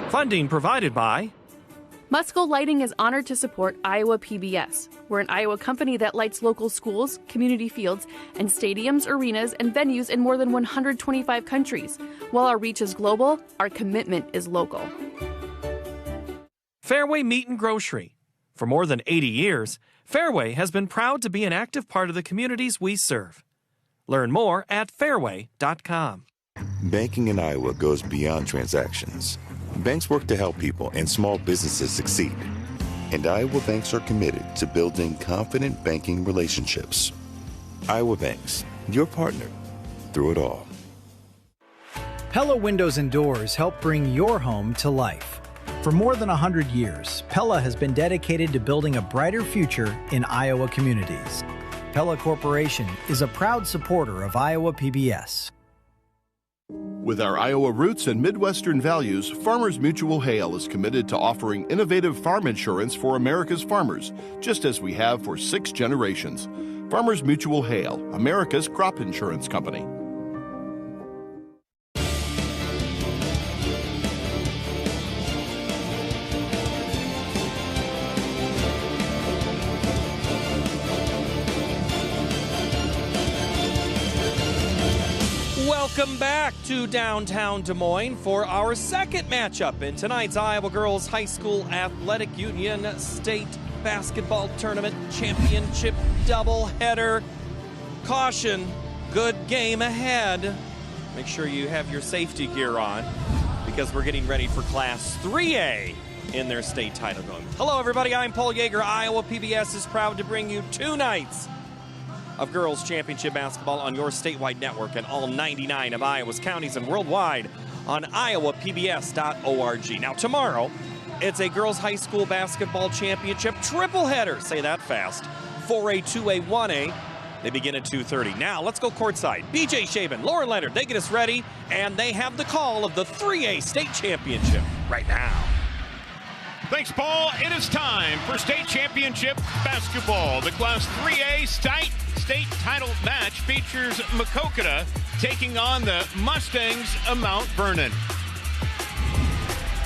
Funding provided by Musco Lighting is honored to support Iowa PBS. We're an Iowa company that lights local schools, community fields, and stadiums, arenas, and venues in more than 125 countries. While our reach is global, our commitment is local. Fairway Meat and Grocery. For more than 80 years, Fairway has been proud to be an active part of the communities we serve. Learn more at fairway.com. Banking in Iowa goes beyond transactions. Banks work to help people and small businesses succeed. And Iowa banks are committed to building confident banking relationships. Iowa Banks, your partner through it all. Pella Windows and Doors help bring your home to life. For more than 100 years, Pella has been dedicated to building a brighter future in Iowa communities. Pella Corporation is a proud supporter of Iowa PBS. With our Iowa roots and Midwestern values, Farmers Mutual Hail is committed to offering innovative farm insurance for America's farmers, just as we have for 6 generations. Farmers Mutual Hail, America's crop insurance company. Welcome back to downtown Des Moines for our second matchup in tonight's Iowa Girls High School Athletic Union State Basketball Tournament Championship doubleheader. Caution, good game ahead. Make sure you have your safety gear on because we're getting ready for Class 3A in their state title game. Hello, everybody. I'm Paul Yeager. Iowa PBS is proud to bring you 2 nights of girls championship basketball on your statewide network and all 99 of Iowa's counties and worldwide on iowapbs.org. Now tomorrow, it's a girls high school basketball championship triple header. Say that fast. 4A, 2A, 1A. They begin at 2:30. Now let's go courtside. BJ Shaban, Lauren Leonard, they get us ready, and they have the call of the 3A state championship right now. Thanks, Paul. It is time for state championship basketball. The Class 3A state title match features Maquoketa taking on the Mustangs of Mount Vernon.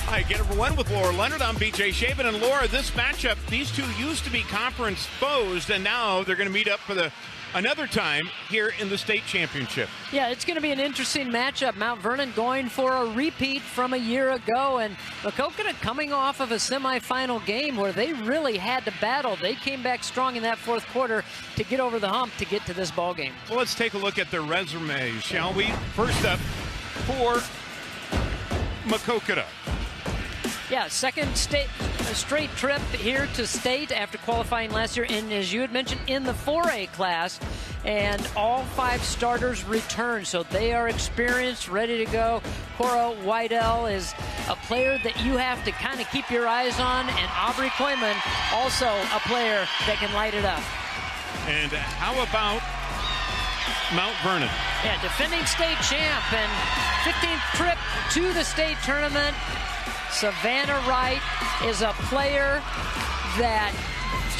Hi again, everyone, with Laura Leonard. I'm BJ Shaban. And Laura, this matchup, these two used to be conference foes, and now they're going to meet up for another time here in the state championship. Yeah, it's going to be an interesting matchup. Mount Vernon going for a repeat from a year ago, and Maquoketa coming off of a semifinal game where they really had to battle. They came back strong in that fourth quarter to get over the hump to get to this ball game. Well, let's take a look at their resumes, shall we? First up for Maquoketa. Yeah, second straight trip here to state after qualifying last year, and as you had mentioned, in the 4A class, and all 5 starters return, so they are experienced, ready to go. Cora Weidel is a player that you have to kind of keep your eyes on, and Aubrey Koyman, also a player that can light it up. And how about Mount Vernon? Yeah, defending state champ and 15th trip to the state tournament. Savannah Wright is a player that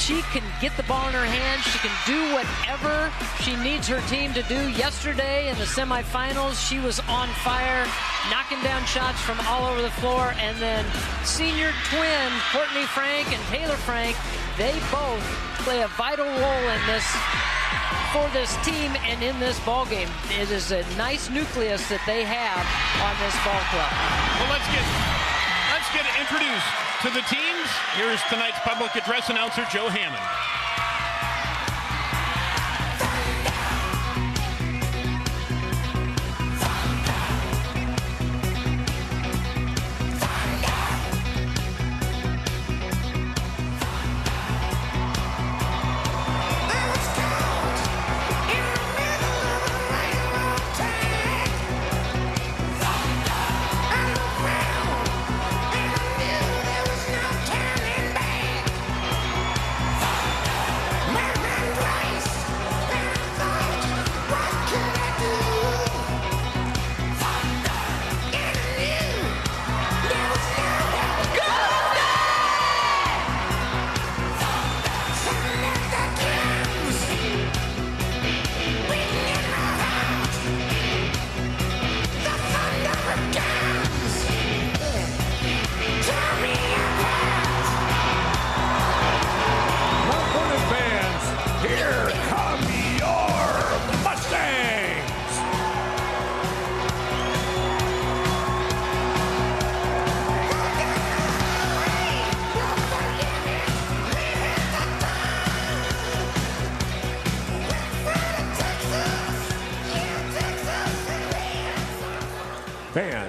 she can get the ball in her hands. She can do whatever she needs her team to do. Yesterday in the semifinals, she was on fire, knocking down shots from all over the floor. And then senior twin, Courtney Frank and Taylor Frank, they both play a vital role in this for this team and in this ball game. It is a nice nucleus that they have on this ball club. Well, let's get introduced to the teams. Here's tonight's public address announcer, Joe Hammond.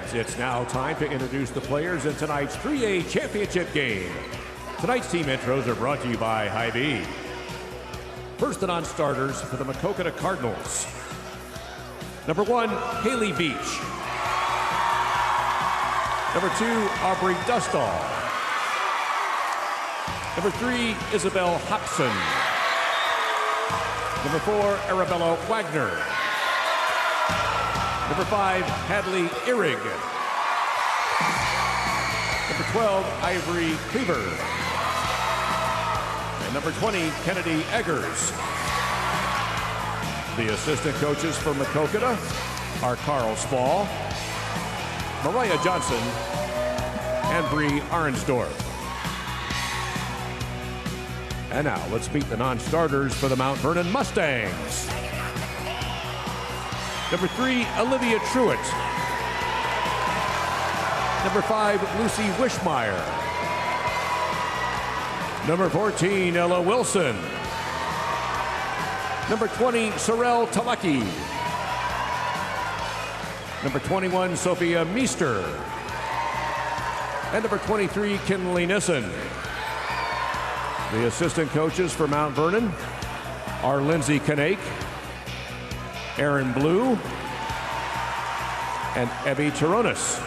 fans, it's now time to introduce the players in tonight's 3A championship game. Tonight's team intros are brought to you by Hy-Vee. First and on starters for the Maquoketa Cardinals. Number 1, Haley Beach. Number 2, Aubrey Dustall. Number 3, Isabel Hobson. Number 4, Arabella Wagner. Number 5, Hadley Ihrig. Number 12, Ivory Cleaver. And number 20, Kennedy Eggers. The assistant coaches for Maquoketa are Carl Spall, Mariah Johnson, and Bree Arnsdorf. And now let's meet the non-starters for the Mount Vernon Mustangs. Number 3, Olivia Truitt. Number 5, Lucy Wishmeyer. Number 14, Ella Wilson. Number 20, Sorel Talecki. Number 21, Sophia Meester. And number 23, Kinley Nissen. The assistant coaches for Mount Vernon are Lindsay Kanake, Aaron Blue, and Evie Taronis.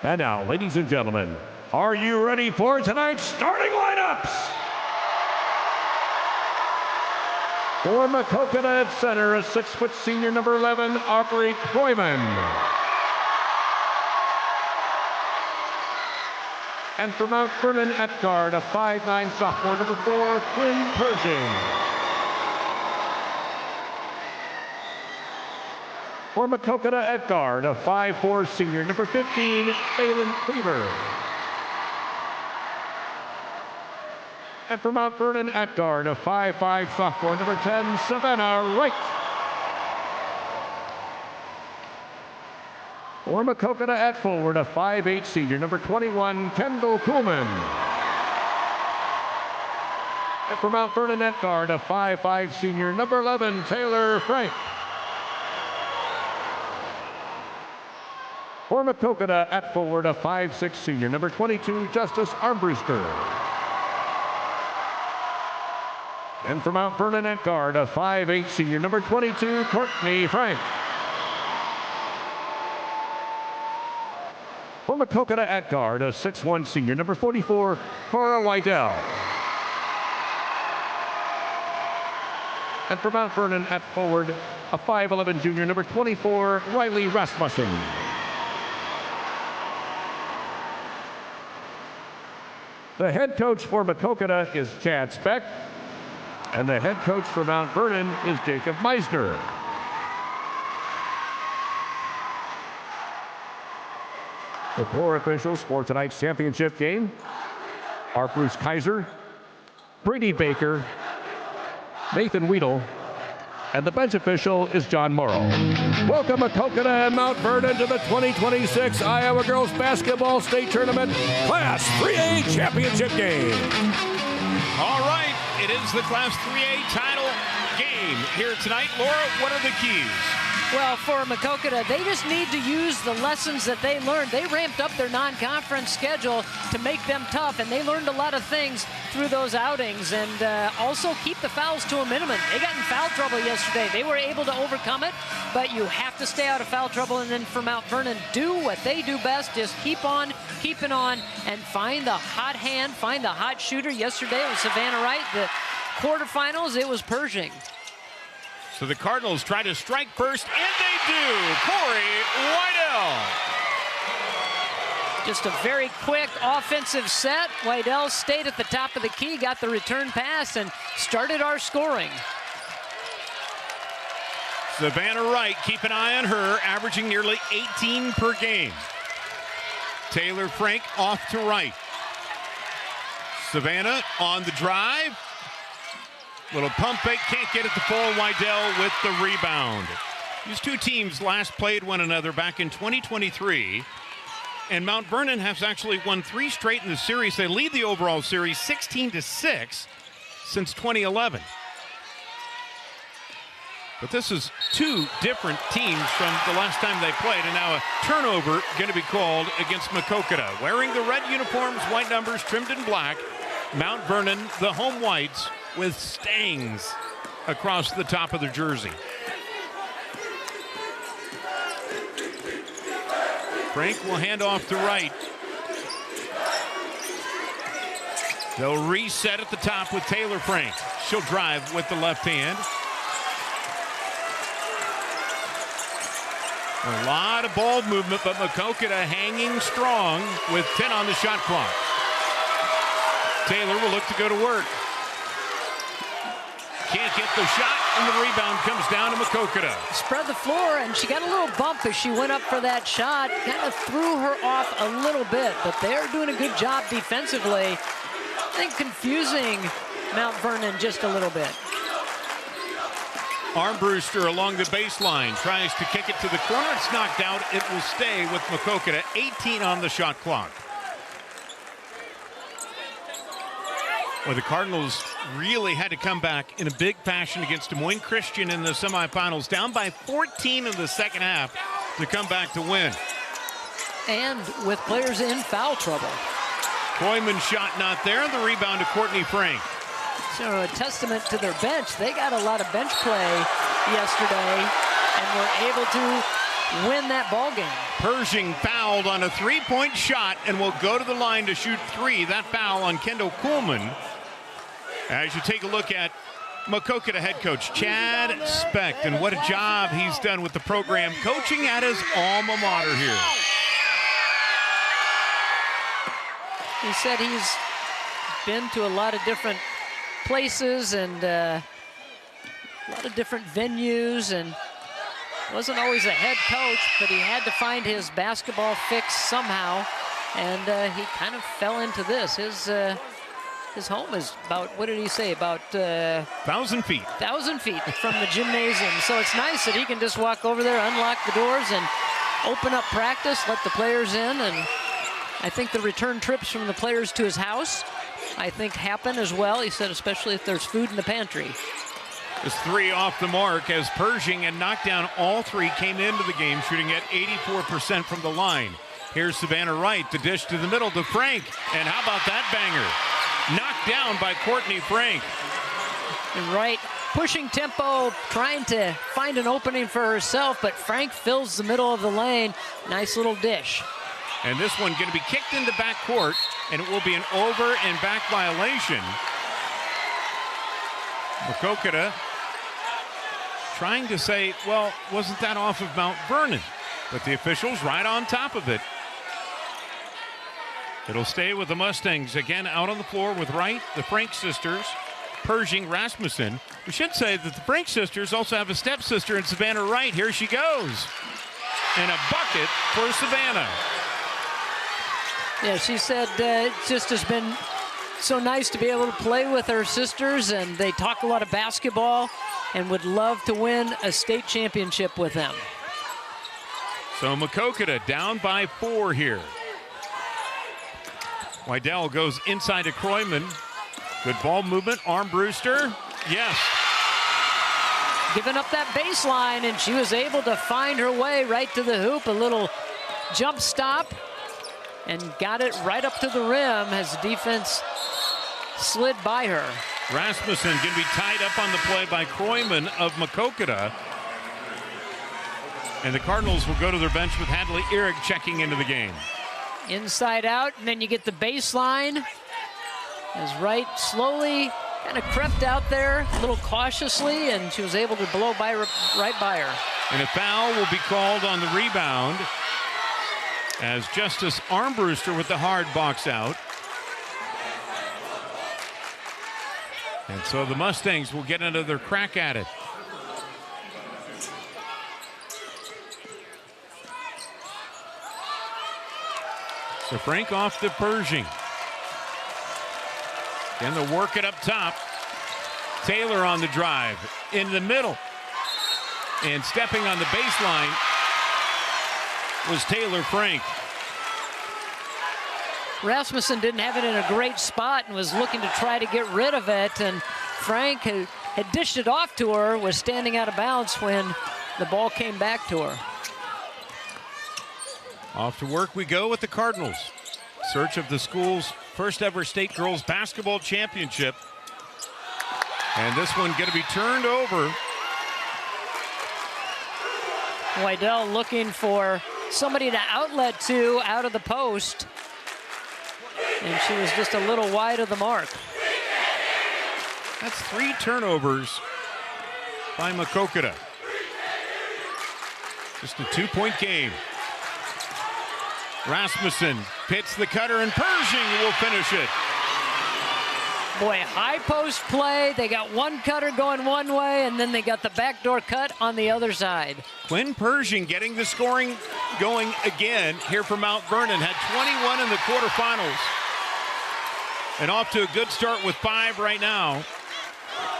And now, ladies and gentlemen, are you ready for tonight's starting lineups? For Maquoketa at center, a 6-foot senior, number 11, Aubrey Kroyman. And for Mount Vernon at guard, a 5'9" sophomore, number 4, Quinn Pershing. For Maquoketa at guard, a 5'4" senior, number 15, Phelan Cleaver. And for Mount Vernon at guard, a 5'5" sophomore, number 10, Savannah Wright. For Maquoketa at forward, a 5'8" senior, number 21, Kendall Kuhlman. And for Mount Vernon at guard, a 5'5" senior, number 11, Taylor Frank. For Maquoketa at forward, a 5'6" senior, number 22, Justice Armbruster. And for Mount Vernon at guard, a 5'8" senior, number 22, Courtney Frank. For Maquoketa at guard, a 6'1" senior, number 44, Cora Lydell. And for Mount Vernon at forward, a 5'11" junior, number 24, Riley Rasmussen. The head coach for Maquoketa is Chad Speck, and the head coach for Mount Vernon is Jacob Meisner. The floor officials for tonight's championship game are Bruce Kaiser, Brady Baker, Nathan Weedle, and the bench official is John Morrow. Welcome Maquoketa and Mount Vernon to the 2026 Iowa Girls Basketball State Tournament Class 3A Championship game. All right, it is the Class 3A title game here tonight. Laura, what are the keys? Well, for Maquoketa, they just need to use the lessons that they learned. They ramped up their non-conference schedule to make them tough, and they learned a lot of things through those outings, and also keep the fouls to a minimum. They got in foul trouble yesterday. They were able to overcome it, but you have to stay out of foul trouble, and then for Mount Vernon, do what they do best. Just keep on keeping on and find the hot hand, find the hot shooter. Yesterday it was Savannah Wright. The quarterfinals, it was Pershing. So the Cardinals try to strike first, and they do. Corey Wydell. Just a very quick offensive set. Wydell stayed at the top of the key, got the return pass, and started our scoring. Savannah Wright, keep an eye on her, averaging nearly 18 per game. Taylor Frank off to right. Savannah on the drive. Little pump fake, can't get it to full. Wydell with the rebound. These two teams last played one another back in 2023. And Mount Vernon has actually won 3 straight in the series. They lead the overall series 16-6 since 2011. But this is 2 different teams from the last time they played, and now a turnover going to be called against Maquoketa. Wearing the red uniforms, white numbers trimmed in black, Mount Vernon, the home whites, with Stangs across the top of their jersey. Frank will hand off to right. They'll reset at the top with Taylor Frank. She'll drive with the left hand. A lot of ball movement, but Maquoketa hanging strong with 10 on the shot clock. Taylor will look to go to work. Can't get the shot, and the rebound comes down to Maquoketa. Spread the floor, and she got a little bump as she went up for that shot. Kind of threw her off a little bit, but they're doing a good job defensively. I think confusing Mount Vernon just a little bit. Armbruster along the baseline, tries to kick it to the corner. It's knocked out. It will stay with Maquoketa. 18 on the shot clock. Well, the Cardinals really had to come back in a big fashion against Des Moines Christian in the semifinals, down by 14 in the second half to come back to win. And with players in foul trouble. Kroyman shot not there, and the rebound to Courtney Frank. So a testament to their bench. They got a lot of bench play yesterday and were able to win that ball game. Pershing fouled on a 3-point shot and will go to the line to shoot 3. That foul on Kendall Kuhlman. As you take a look at Maquoketa head coach Chad Specht, and what a job he's done with the program, coaching at his alma mater here. He said he's been to a lot of different places and a lot of different venues, and wasn't always a head coach, but he had to find his basketball fix somehow, and he kind of fell into this. His home is about, what did he say, about 1,000 feet. 1,000 feet from the gymnasium. So it's nice that he can just walk over there, unlock the doors, and open up practice, let the players in. And I think the return trips from the players to his house, I think, happen as well. He said, especially if there's food in the pantry. This 3 off the mark as Pershing and knocked down all 3 came into the game shooting at 84% from the line. Here's Savannah Wright, the dish to the middle to Frank. And how about that banger? Knocked down by Courtney Frank. And Wright pushing tempo, trying to find an opening for herself, but Frank fills the middle of the lane. Nice little dish. And this one going to be kicked into backcourt, and it will be an over and back violation. Maquoketa trying to say, well, wasn't that off of Mount Vernon? But the officials right on top of it. It'll stay with the Mustangs again out on the floor with Wright, the Frank sisters, Pershing, Rasmussen. We should say that the Frank sisters also have a stepsister in Savannah Wright. Here she goes. And a bucket for Savannah. Yeah, she said it just has been so nice to be able to play with her sisters, and they talk a lot of basketball and would love to win a state championship with them. So Maquoketa down by 4 here. Wydell goes inside to Kroyman. Good ball movement. Armbruster. Yes. Giving up that baseline, and she was able to find her way right to the hoop. A little jump stop and got it right up to the rim as the defense slid by her. Rasmussen going to be tied up on the play by Kroyman of Maquoketa. And the Cardinals will go to their bench with Hadley Ehrig checking into the game. Inside out, and then you get the baseline as Wright slowly kind of crept out there a little cautiously, and she was able to blow by right by her. And a foul will be called on the rebound as Justice Armbruster with the hard box out. And so the Mustangs will get another crack at it. So Frank off to Pershing. Then they'll work it up top. Taylor on the drive in the middle. And stepping on the baseline was Taylor Frank. Rasmussen didn't have it in a great spot and was looking to try to get rid of it. And Frank had dished it off to her, was standing out of bounds when the ball came back to her. Off to work we go with the Cardinals. Search of the school's first ever state girls basketball championship. And this one going to be turned over. Wydell looking for somebody to outlet to out of the post. And she was just a little wide of the mark. That's 3 turnovers by Maquoketa. Just a 2-point game. Rasmussen pits the cutter, and Pershing will finish it. Boy, high post play. They got one cutter going one way, and then they got the backdoor cut on the other side. Quinn Pershing getting the scoring going again here for Mount Vernon. Had 21 in the quarterfinals. And off to a good start with 5 right now.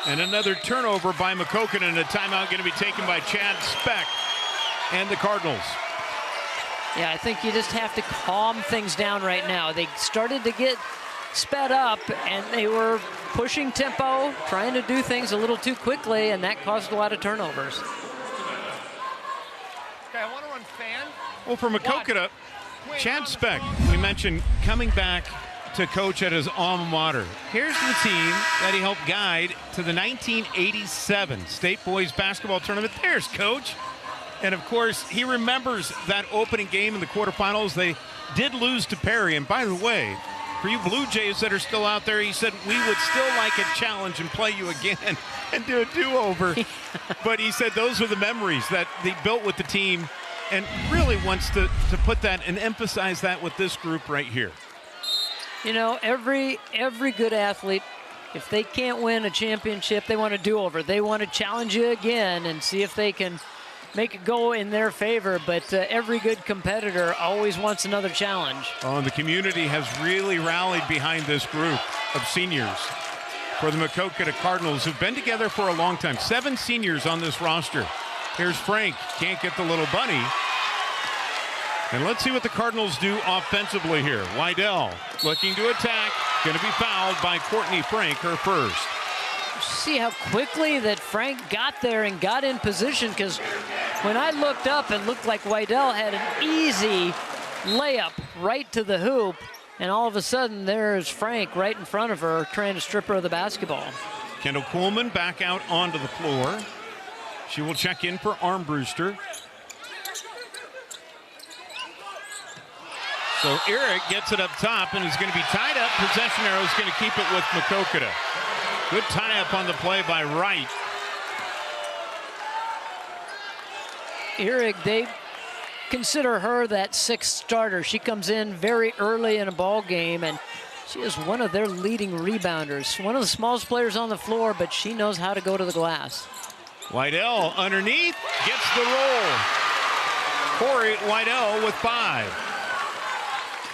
And another turnover by Maquoketa, and a timeout going to be taken by Chad Speck and the Cardinals. Yeah, I think you just have to calm things down right now. They started to get sped up, and they were pushing tempo, trying to do things a little too quickly, and that caused a lot of turnovers. Okay, I want to run fan. Well, for Maquoketa, Chad Speck, we mentioned coming back to coach at his alma mater. Here's the team that he helped guide to the 1987 State Boys Basketball Tournament. There's Coach. And, of course, he remembers that opening game in the quarterfinals. They did lose to Perry. And, by the way, for you Blue Jays that are still out there, he said, we would still like a challenge and play you again and do a do-over. But he said those are the memories that they built with the team, and really wants to put that and emphasize that with this group right here. You know, every good athlete, if they can't win a championship, they want a do-over. They want to challenge you again and see if they can make it go in their favor. But every good competitor always wants another challenge. Oh, and the community has really rallied behind this group of seniors for the Maquoketa Cardinals, who've been together for a long time. 7 seniors on this roster. Here's Frank, can't get the little bunny. And let's see what the Cardinals do offensively here. Wydell looking to attack, going to be fouled by Courtney Frank, her first. See how quickly that Frank got there and got in position, because when I looked up, it looked like Wydell had an easy layup right to the hoop, and all of a sudden there's Frank right in front of her trying to strip her of the basketball. Kendall Kuhlman back out onto the floor. She will check in for Armbruster. So Eric gets it up top and is going to be tied up. Possession arrow is going to keep it with Maquoketa. Good tie-up on the play by Wright. Eric, they consider her that 6th starter. She comes in very early in a ball game, and she is one of their leading rebounders. One of the smallest players on the floor, but she knows how to go to the glass. Wydell underneath, gets the roll. Corey Wydell with 5.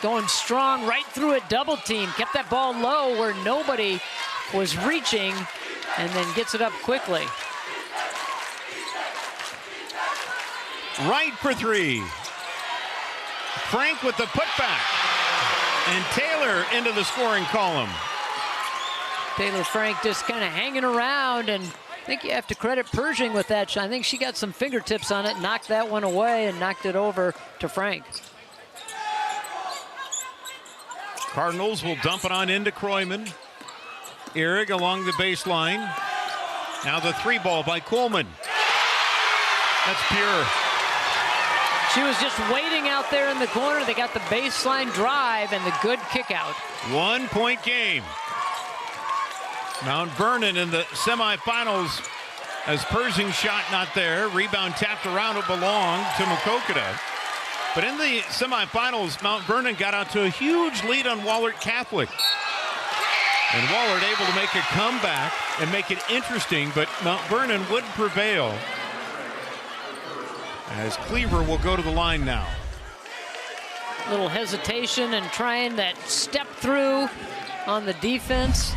Going strong right through a double team. Kept that ball low where nobody was reaching, and then gets it up quickly. Right for 3. Frank with the putback. And Taylor into the scoring column. Taylor Frank just kind of hanging around, and I think you have to credit Pershing with that shot. I think she got some fingertips on it, knocked that one away, and knocked it over to Frank. Cardinals will dump it on into Kroyman. Ehrig along the baseline. Now the 3 ball by Kuhlman. That's pure. She was just waiting out there in the corner. They got the baseline drive and the good kick out. 1-point game. Mount Vernon in the semifinals, as Pershing's shot not there. Rebound tapped around, it belonged to Maquoketa. But in the semifinals, Mount Vernon got out to a huge lead on Wahlert Catholic. And Wahlert able to make a comeback and make it interesting, but Mount Vernon would prevail. As Cleaver will go to the line now. Little hesitation and trying that step through on the defense.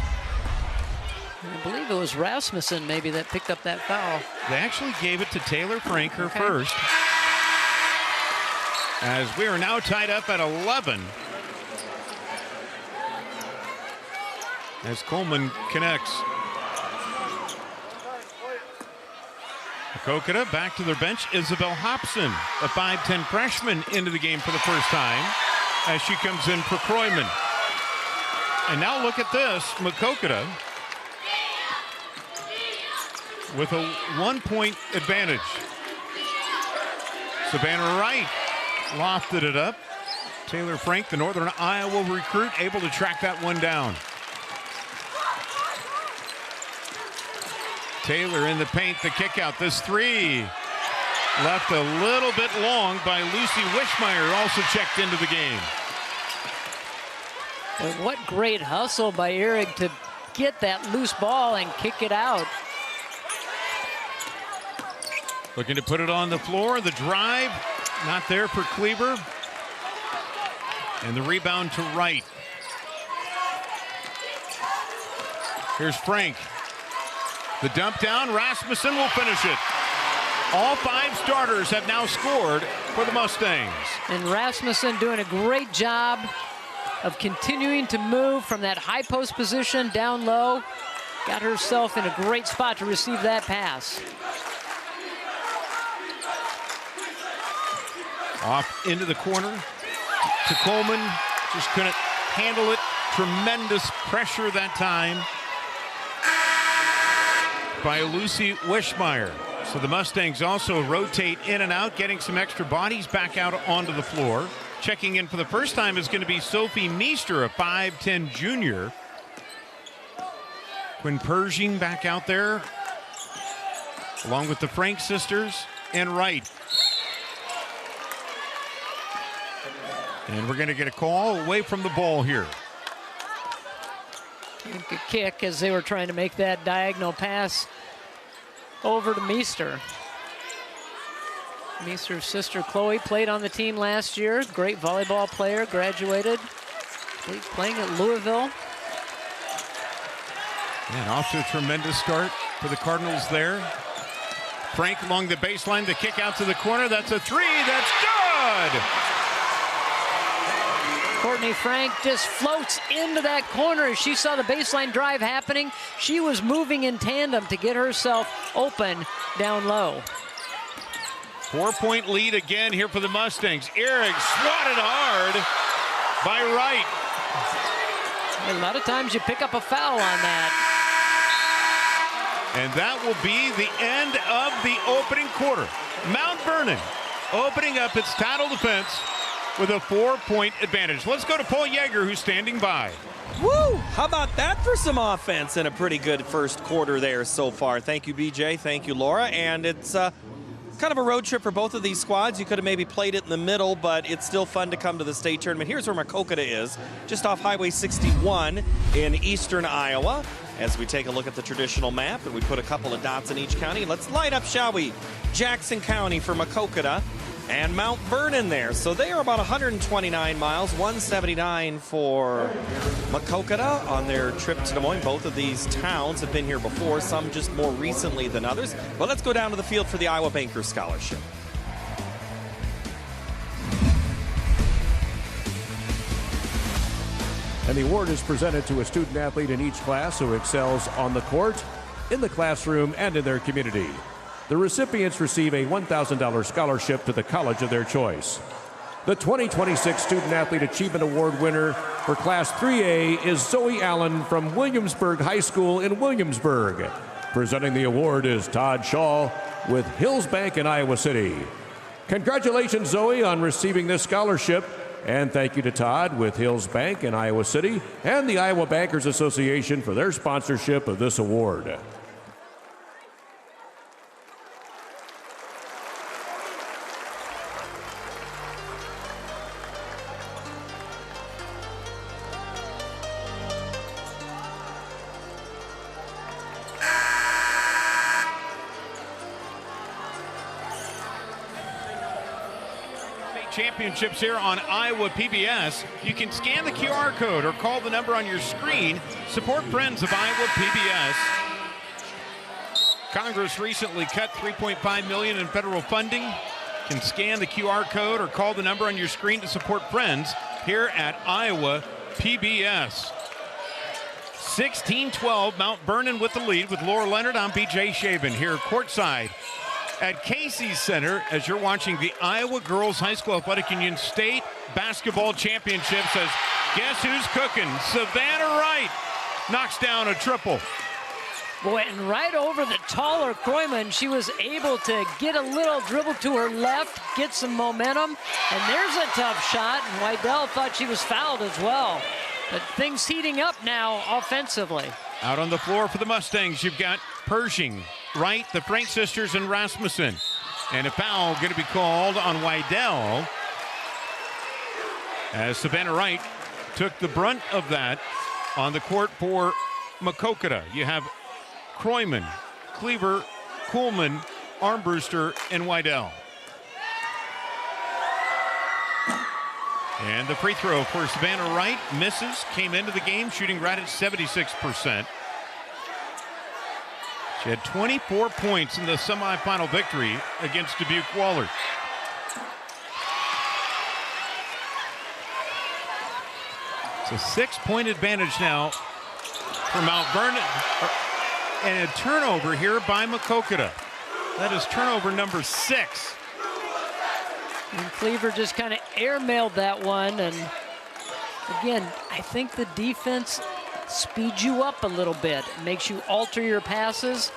I believe it was Rasmussen maybe that picked up that foul. They actually gave it to Taylor Frank, her first. As we are now tied up at 11. As Coleman connects. Maquoketa back to their bench. Isabel Hobson, a 5'10 freshman, into the game for the first time as she comes in for Kroyman. And now look at this. Maquoketa with a 1-point advantage. Savannah Wright lofted it up. Taylor Frank, the Northern Iowa recruit, able to track that one down. Taylor in the paint, the kick out. This three left a little bit long by Lucy Wishmeyer, also checked into the game. But what great hustle by Ehrig to get that loose ball and kick it out. Looking to put it on the floor. The drive, not there for Kleber. And the rebound to Wright. Here's Frank. The dump down, Rasmussen will finish it. All 5 starters have now scored for the Mustangs. And Rasmussen doing a great job of continuing to move from that high post position down low. Got herself in a great spot to receive that pass. Off into the corner to Coleman. Just couldn't handle it. Tremendous pressure that time by Lucy Wishmeyer. So the Mustangs also rotate in and out, getting some extra bodies back out onto the floor. Checking in for the first time is going to be Sophie Meester, a 5'10 junior. Quinn Pershing back out there, along with the Frank sisters and Wright. And we're going to get a call away from the ball here. A kick as they were trying to make that diagonal pass over to Meester. Meester's sister Chloe played on the team last year. Great volleyball player, graduated. Playing at Louisville. And off to a tremendous start for the Cardinals there. Frank along the baseline, the kick out to the corner. That's a three, that's good! Courtney Frank just floats into that corner as she saw the baseline drive happening. She was moving in tandem to get herself open down low. 4-point lead again here for the Mustangs. Ehrig swatted hard by Wright. A lot of times you pick up a foul on that. And that will be the end of the opening quarter. Mount Vernon opening up its title defense with a 4-point advantage. Let's go to Paul Yeager, who's standing by. Woo! How about that for some offense and a pretty good first quarter there so far. Thank you, BJ. Thank you, Laura. And it's kind of a road trip for both of these squads. You could have maybe played it in the middle, but it's still fun to come to the state tournament. Here's where Maquoketa is, just off Highway 61 in eastern Iowa. As we take a look at the traditional map and we put a couple of dots in each county. Let's light up, shall we? Jackson County for Maquoketa and Mount Vernon there. So they are about 129 miles, 179 for Maquoketa on their trip to Des Moines. Both of these towns have been here before, some just more recently than others. But let's go down to the field for the Iowa Bankers Scholarship. And the award is presented to a student athlete in each class who excels on the court, in the classroom, and in their community. The recipients receive a $1,000 scholarship to the college of their choice. The 2026 Student Athlete Achievement Award winner for Class 3A is Zoe Allen from Williamsburg High School in Williamsburg. Presenting the award is Todd Shaw with Hills Bank in Iowa City. Congratulations, Zoe, on receiving this scholarship. And thank you to Todd with Hills Bank in Iowa City and the Iowa Bankers Association for their sponsorship of this award. Championships here on Iowa PBS. You can scan the QR code or call the number on your screen. Support friends of Iowa PBS. Congress recently cut $3.5 million in federal funding. You can scan the QR code or call the number on your screen to support friends here at Iowa PBS. 16-12, Mount Vernon with the lead with Laura Leonard. I'm BJ Shaven here courtside at Casey's Center as you're watching the Iowa Girls High School Athletic Union State Basketball Championships. As guess who's cooking? Savannah Wright knocks down a triple. Boy, and right over the taller Kroyman, she was able to get a little dribble to her left, get some momentum, and there's a tough shot, and Wydell thought she was fouled as well. But things heating up now offensively. Out on the floor for the Mustangs, you've got Pershing, Wright, the Frank sisters, and Rasmussen. And a foul going to be called on Wydell as Savannah Wright took the brunt of that on the court for Maquoketa. You have Kroyman, Cleaver, Kuhlman, Armbruster, and Wydell. And the free throw for Savannah Wright misses, came into the game shooting right at 76%. She had 24 points in the semifinal victory against Dubuque Wahlert. It's a 6-point advantage now for Mount Vernon. And a turnover here by Maquoketa. That is turnover number 6. And Cleaver just kind of airmailed that one. And again, I think the defense speeds you up a little bit. It makes you alter your passes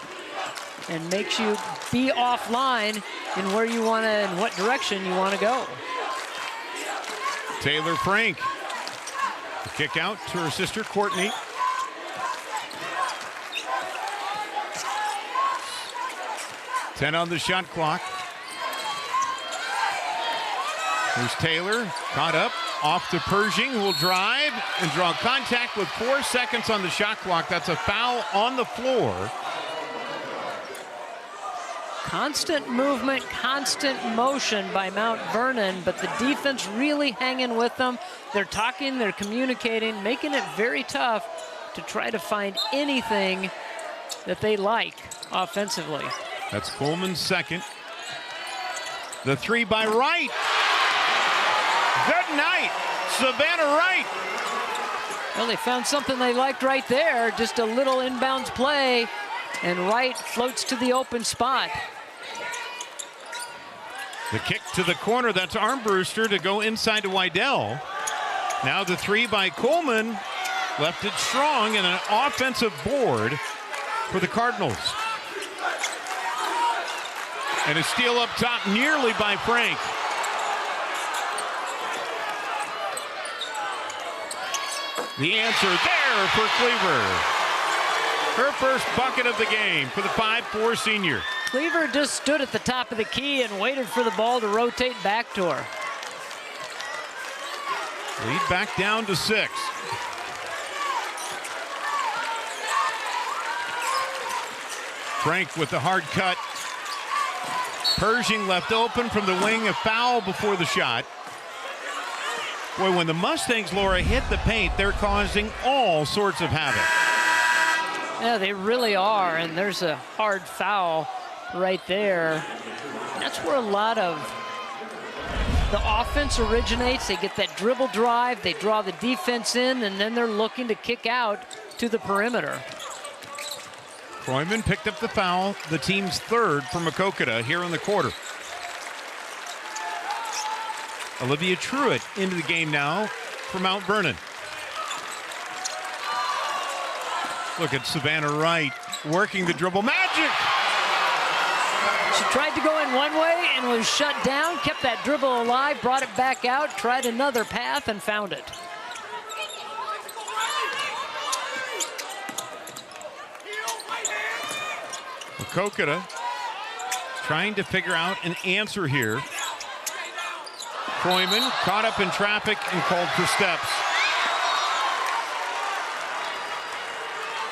and makes you be offline in where you want to, in what direction you want to go. Taylor Frank. The kick out to her sister Courtney. Ten on the shot clock. Here's Taylor, caught up, off to Pershing, who will drive and draw contact with 4 seconds on the shot clock. That's a foul on the floor. Constant movement, constant motion by Mount Vernon, but the defense really hanging with them. They're talking, they're communicating, making it very tough to try to find anything that they like offensively. That's Kuhlman's second. The three by Wright. Good night, Savannah Wright. Well, they found something they liked right there. Just a little inbounds play, and Wright floats to the open spot. The kick to the corner, that's Armbruster to go inside to Wydell. Now the three by Kuhlman, left it strong, and an offensive board for the Cardinals. And a steal up top nearly by Frank. The answer there for Cleaver. Her first bucket of the game for the 5'4" senior. Cleaver just stood at the top of the key and waited for the ball to rotate back to her. Lead back down to 6. Frank with the hard cut. Pershing left open from the wing, a foul before the shot. Boy, when the Mustangs, Laura, hit the paint, they're causing all sorts of havoc. Yeah, they really are, and there's a hard foul right there. That's where a lot of the offense originates. They get that dribble drive, they draw the defense in, and then they're looking to kick out to the perimeter. Kroyman picked up the foul, the team's third for Maquoketa here in the quarter. Olivia Truitt into the game now for Mount Vernon. Look at Savannah Wright working the dribble magic. She tried to go in one way and was shut down, kept that dribble alive, brought it back out, tried another path and found it. Maquoketa trying to figure out an answer here. Kroyman caught up in traffic and called for steps.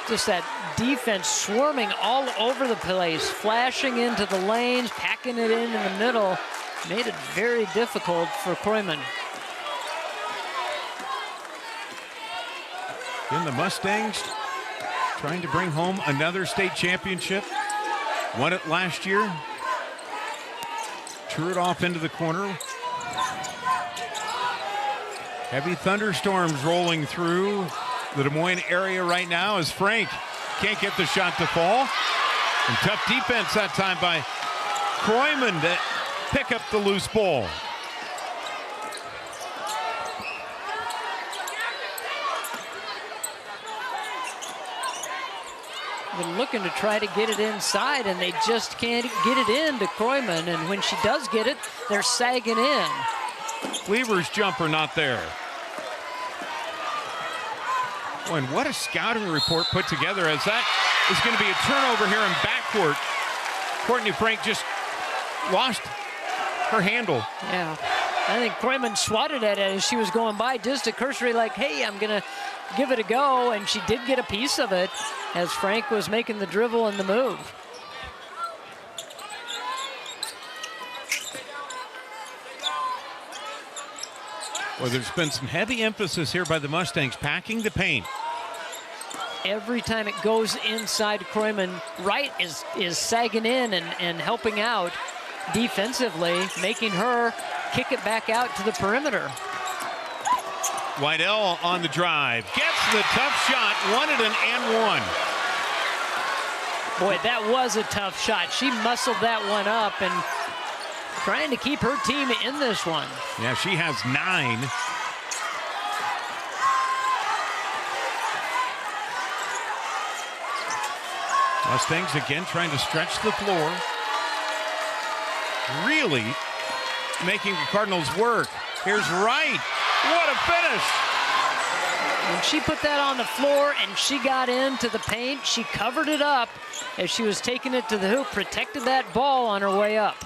Just that defense swarming all over the place, flashing into the lanes, packing it in the middle. Made it very difficult for Kroyman. Again, the Mustangs trying to bring home another state championship. Won it last year. Threw it off into the corner. Heavy thunderstorms rolling through the Des Moines area right now as Frank can't get the shot to fall. And tough defense that time by Kroyman to pick up the loose ball. Been looking to try to get it inside, and they just can't get it into Kroyman. And when she does get it, they're sagging in. Cleaver's jumper not there. Oh, and what a scouting report put together, as that is going to be a turnover here in backcourt. Courtney Frank just lost her handle. Yeah, I think Kroyman swatted at it as she was going by, just a cursory like, hey, I'm going to give it a go, and she did get a piece of it as Frank was making the dribble and the move. Well, there's been some heavy emphasis here by the Mustangs, packing the paint. Every time it goes inside Kroyman, Wright is sagging in and helping out defensively, making her kick it back out to the perimeter. Wydell on the drive, gets the tough shot, won it and one. Boy, that was a tough shot. She muscled that one up and trying to keep her team in this one. Yeah, she has 9. Mustangs again trying to stretch the floor. Really making the Cardinals work. Here's Wright. What a finish! When she put that on the floor and she got into the paint, she covered it up as she was taking it to the hoop, protected that ball on her way up.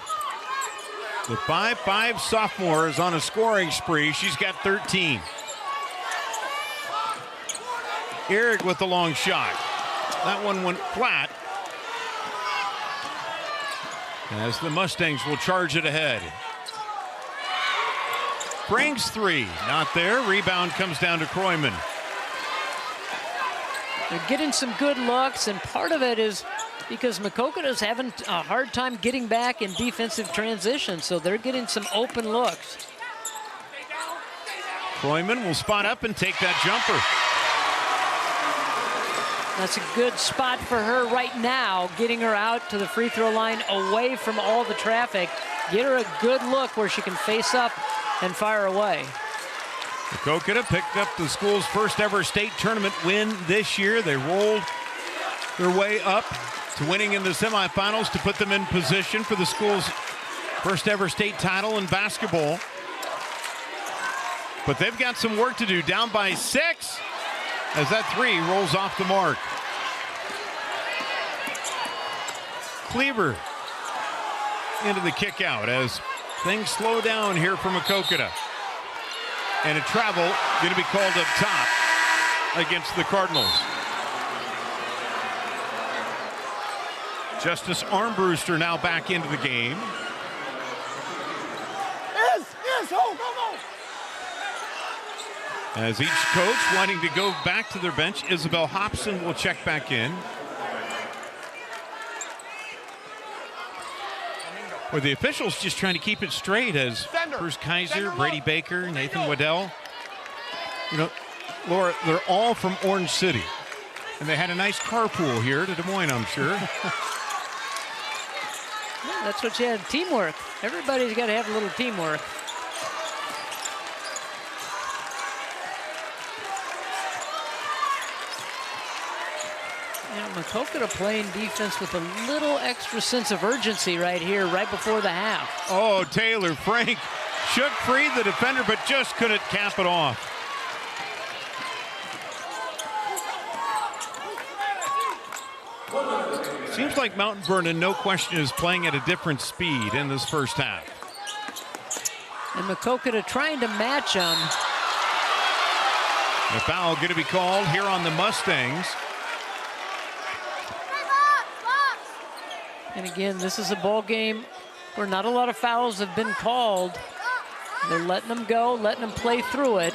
The 5'5" sophomore is on a scoring spree. She's got 13. Ehrig with the long shot. That one went flat. As the Mustangs will charge it ahead. Frank's 3, not there. Rebound comes down to Kroyman. They're getting some good looks, and part of it is because Maquoketa's having a hard time getting back in defensive transition, so they're getting some open looks. Kroyman will spot up and take that jumper. That's a good spot for her right now, getting her out to the free throw line away from all the traffic. Get her a good look where she can face up and fire away. Maquoketa picked up the school's first ever state tournament win this year. They rolled their way up to winning in the semifinals to put them in position for the school's first ever state title in basketball. But they've got some work to do, down by 6 as that 3 rolls off the mark. Cleaver into the kick out as things slow down here for Maquoketa. And a travel going to be called up top against the Cardinals. Justice Armbruster now back into the game. As each coach wanting to go back to their bench, Isabel Hobson will check back in. Or the officials just trying to keep it straight as Bruce Kaiser, Brady Baker, Nathan Waddell. You know, Laura, they're all from Orange City. And they had a nice carpool here to Des Moines, I'm sure. Yeah, that's what you had, teamwork. Everybody's got to have a little teamwork. Maquoketa playing defense with a little extra sense of urgency right here, right before the half. Oh, Taylor Frank shook free the defender, but just couldn't cap it off. Seems like Mount Vernon, no question, is playing at a different speed in this first half. And Maquoketa trying to match them. The foul going to be called here on the Mustangs. And again, this is a ball game where not a lot of fouls have been called. They're letting them go, letting them play through it.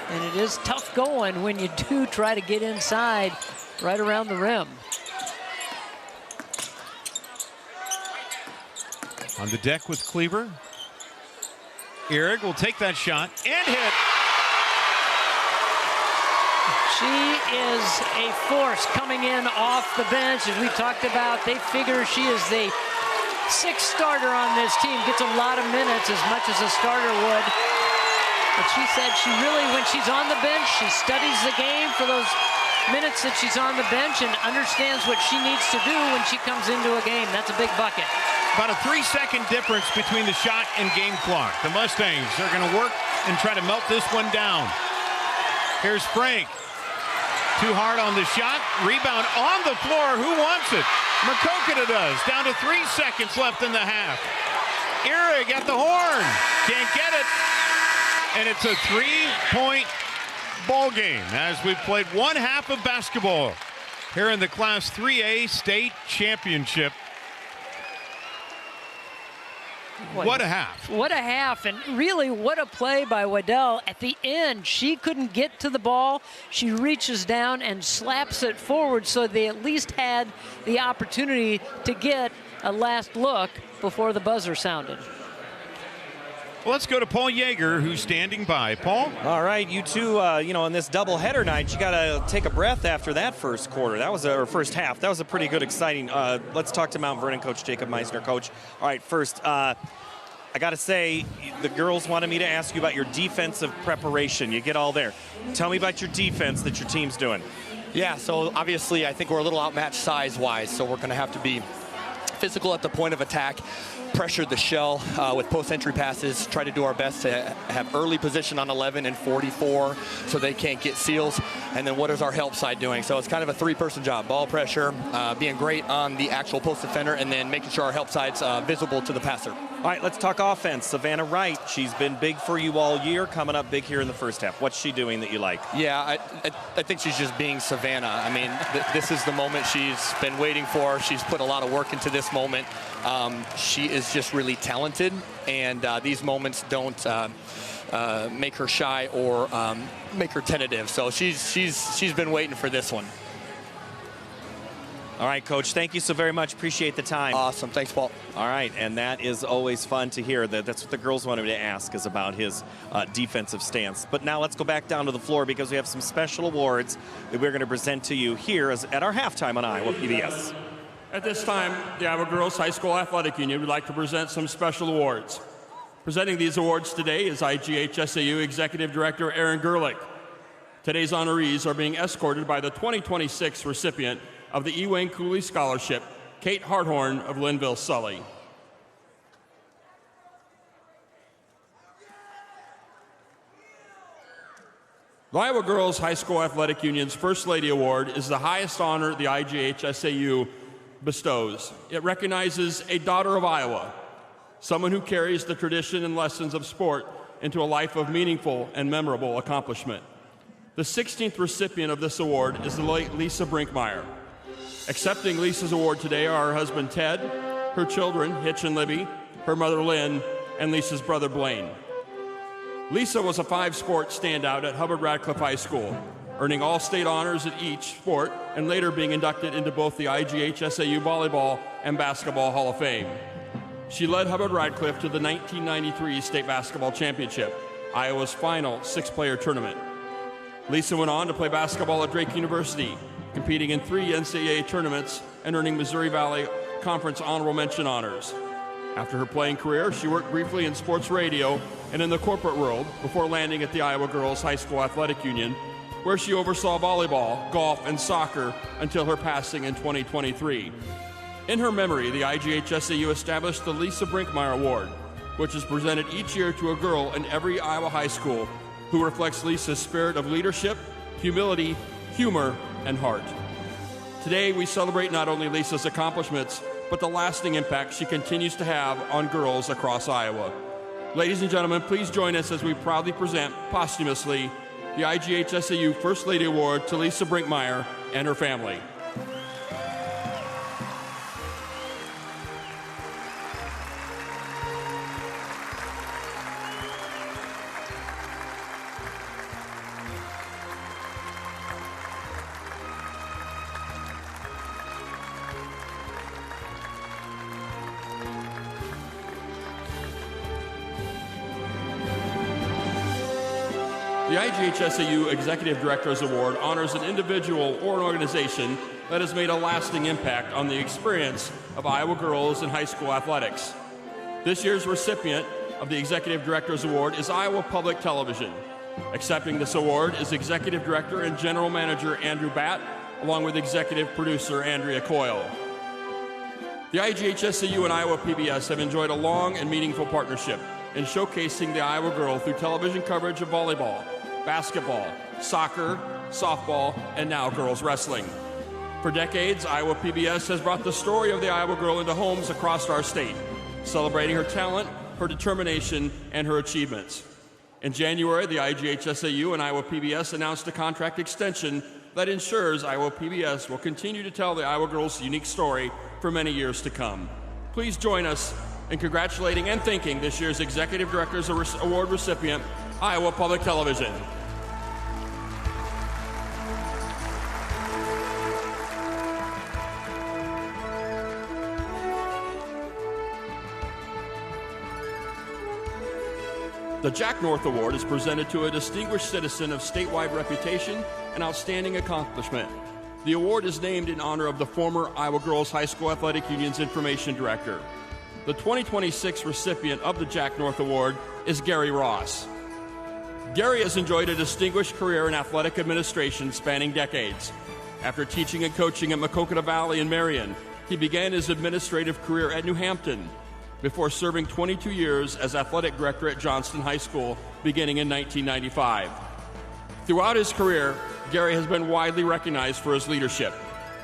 And it is tough going when you do try to get inside right around the rim. On the deck with Cleaver. Ehrig will take that shot and hit. She is a force coming in off the bench, as we talked about. They figure she is the sixth starter on this team, gets a lot of minutes, as much as a starter would. But she said she really, when she's on the bench, she studies the game for those minutes that she's on the bench and understands what she needs to do when she comes into a game. That's a big bucket. About a 3-second difference between the shot and game clock. The Mustangs are going to work and try to melt this one down. Here's Frank. Too hard on the shot. Rebound on the floor. Who wants it? Maquoketa does. Down to 3 seconds left in the half. Ehrig at the horn. Can't get it. And it's a 3-point ball game as we've played one half of basketball here in the Class 3A State Championship. What a half. What a half, and really what a play by Waddell. At the end, she couldn't get to the ball. She reaches down and slaps it forward, so they at least had the opportunity to get a last look before the buzzer sounded. Well, let's go to Paul Yeager, who's standing by. Paul? All right, you two, in this doubleheader night, you got to take a breath after that first quarter. That was or first half. That was a pretty good, exciting. Let's talk to Mount Vernon coach Jacob Meisner. Coach, all right, first, I got to say, the girls wanted me to ask you about your defensive preparation. You get all there. Tell me about your defense that your team's doing. Yeah, so obviously I think we're a little outmatched size-wise, so we're going to have to be physical at the point of attack, pressure the shell with post-entry passes, try to do our best to have early position on 11 and 44 so they can't get seals. And then what is our help side doing? So it's kind of a three-person job: ball pressure, being great on the actual post defender, and then making sure our help side's visible to the passer. All right, let's talk offense. Savannah Wright, she's been big for you all year, coming up big here in the first half. What's she doing that you like? Yeah, I think she's just being Savannah. I mean, this is the moment she's been waiting for. She's put a lot of work into this moment. She is just really talented, and these moments don't make her shy or make her tentative. So she's been waiting for this one. All right, Coach, thank you so very much. Appreciate the time. Awesome. Thanks, Paul. All right, and that is always fun to hear. That's what the girls wanted me to ask, is about his defensive stance. But now let's go back down to the floor, because we have some special awards that we're going to present to you here at our halftime on Iowa PBS. At this time, the Iowa Girls High School Athletic Union would like to present some special awards. Presenting these awards today is IGHSAU Executive Director Aaron Gerlich. Today's honorees are being escorted by the 2026 recipient of the E. Wayne Culie Scholarship, Kate Harthorn of Linville Sully. The Iowa Girls High School Athletic Union's First Lady Award is the highest honor the IGHSAU bestows. It recognizes a daughter of Iowa, someone who carries the tradition and lessons of sport into a life of meaningful and memorable accomplishment. The 16th recipient of this award is the late Lisa Brinkmeyer. Accepting Lisa's award today are her husband Ted, her children Hitch and Libby, her mother Lynn, and Lisa's brother Blaine. Lisa was a 5-sport standout at Hubbard Radcliffe High School, earning all state honors at each sport and later being inducted into both the IGHSAU Volleyball and Basketball Hall of Fame. She led Hubbard Radcliffe to the 1993 State Basketball Championship, Iowa's final 6-player tournament. Lisa went on to play basketball at Drake University, competing in 3 NCAA tournaments and earning Missouri Valley Conference honorable mention honors. After her playing career, she worked briefly in sports radio and in the corporate world before landing at the Iowa Girls High School Athletic Union, where she oversaw volleyball, golf, and soccer until her passing in 2023. In her memory, the IGHSAU established the Lisa Brinkmeyer Award, which is presented each year to a girl in every Iowa high school who reflects Lisa's spirit of leadership, humility, humor, and heart. Today, we celebrate not only Lisa's accomplishments, but the lasting impact she continues to have on girls across Iowa. Ladies and gentlemen, please join us as we proudly present posthumously the IGHSAU First Lady Award to Lisa Brinkmeyer and her family. The IGHSAU Executive Directors Award honors an individual or an organization that has made a lasting impact on the experience of Iowa girls in high school athletics. This year's recipient of the Executive Directors Award is Iowa Public Television. Accepting this award is Executive Director and General Manager Andrew Batt, along with Executive Producer Andrea Coyle. The IGHSAU and Iowa PBS have enjoyed a long and meaningful partnership in showcasing the Iowa girl through television coverage of volleyball, basketball, soccer, softball, and now girls wrestling. For decades, Iowa PBS has brought the story of the Iowa girl into homes across our state, celebrating her talent, her determination, and her achievements. In January, the IGHSAU and Iowa PBS announced a contract extension that ensures Iowa PBS will continue to tell the Iowa girls' unique story for many years to come. Please join us in congratulating and thanking this year's Executive Directors Award recipient, Iowa Public Television. The Jack North Award is presented to a distinguished citizen of statewide reputation and outstanding accomplishment. The award is named in honor of the former Iowa Girls High School Athletic Union's information director. The 2026 recipient of the Jack North Award is Gary Ross. Gary has enjoyed a distinguished career in athletic administration spanning decades. After teaching and coaching at Maquoketa Valley in Marion, he began his administrative career at New Hampton, before serving 22 years as athletic director at Johnston High School, beginning in 1995. Throughout his career, Gary has been widely recognized for his leadership.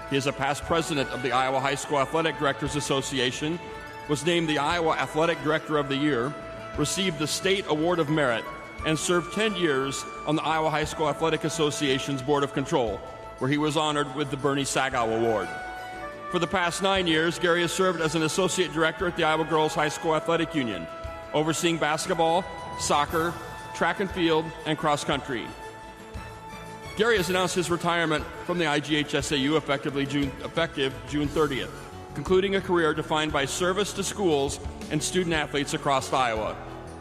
He is a past president of the Iowa High School Athletic Directors Association, was named the Iowa Athletic Director of the Year, received the State Award of Merit, and served 10 years on the Iowa High School Athletic Association's Board of Control, where he was honored with the Bernie Sagow Award. For the past 9 years, Gary has served as an associate director at the Iowa Girls High School Athletic Union, overseeing basketball, soccer, track and field, and cross country. Gary has announced his retirement from the IGHSAU effective June 30th, concluding a career defined by service to schools and student athletes across Iowa.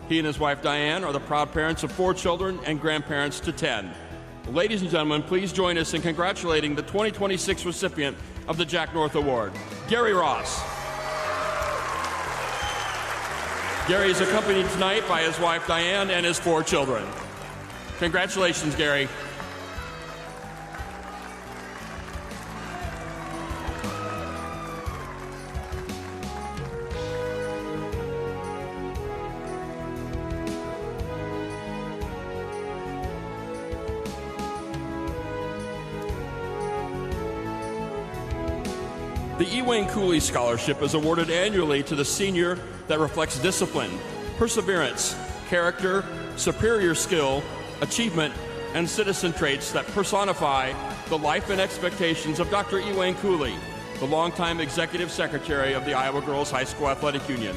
He and his wife Diane are the proud parents of 4 children and grandparents to 10. Ladies and gentlemen, please join us in congratulating the 2026 recipient of the Jack North Award, Gary Ross. Gary is accompanied tonight by his wife Diane and his 4 children. Congratulations, Gary. The Wayne Culie Scholarship is awarded annually to the senior that reflects discipline, perseverance, character, superior skill, achievement, and citizen traits that personify the life and expectations of Dr. Wayne Culie, the longtime Executive Secretary of the Iowa Girls High School Athletic Union.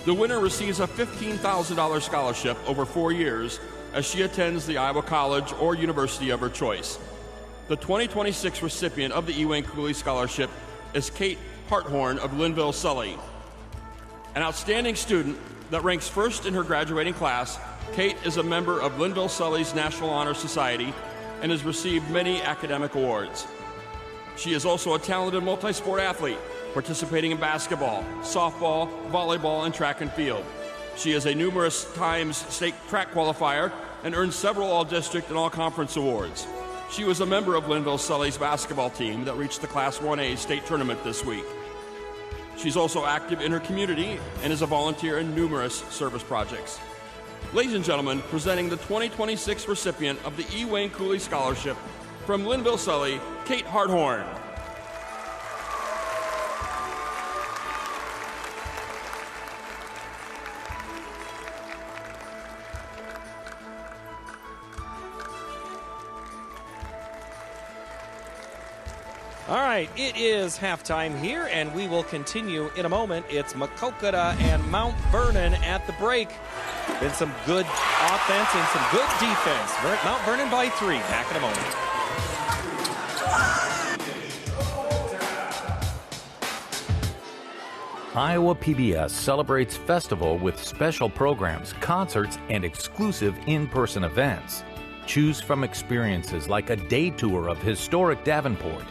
The winner receives a $15,000 scholarship over 4 years as she attends the Iowa College or university of her choice. The 2026 recipient of the Wayne Culie Scholarship is Kate Harthorn of Linville Sully. An outstanding student that ranks first in her graduating class, Kate is a member of Linville Sully's National Honor Society and has received many academic awards. She is also a talented multi-sport athlete, participating in basketball, softball, volleyball, and track and field. She is a numerous times state track qualifier and earned several all-district and all-conference awards. She was a member of Linville Sully's basketball team that reached the Class 1A state tournament this week. She's also active in her community and is a volunteer in numerous service projects. Ladies and gentlemen, presenting the 2026 recipient of the Wayne Culie Scholarship from Linville Sully, Kate Harthorn. All right, it is halftime here, and we will continue in a moment. It's Maquoketa and Mount Vernon at the break. Been some good offense and some good defense. Mount Vernon by 3. Back in a moment. Iowa PBS celebrates festival with special programs, concerts, and exclusive in-person events. Choose from experiences like a day tour of historic Davenport,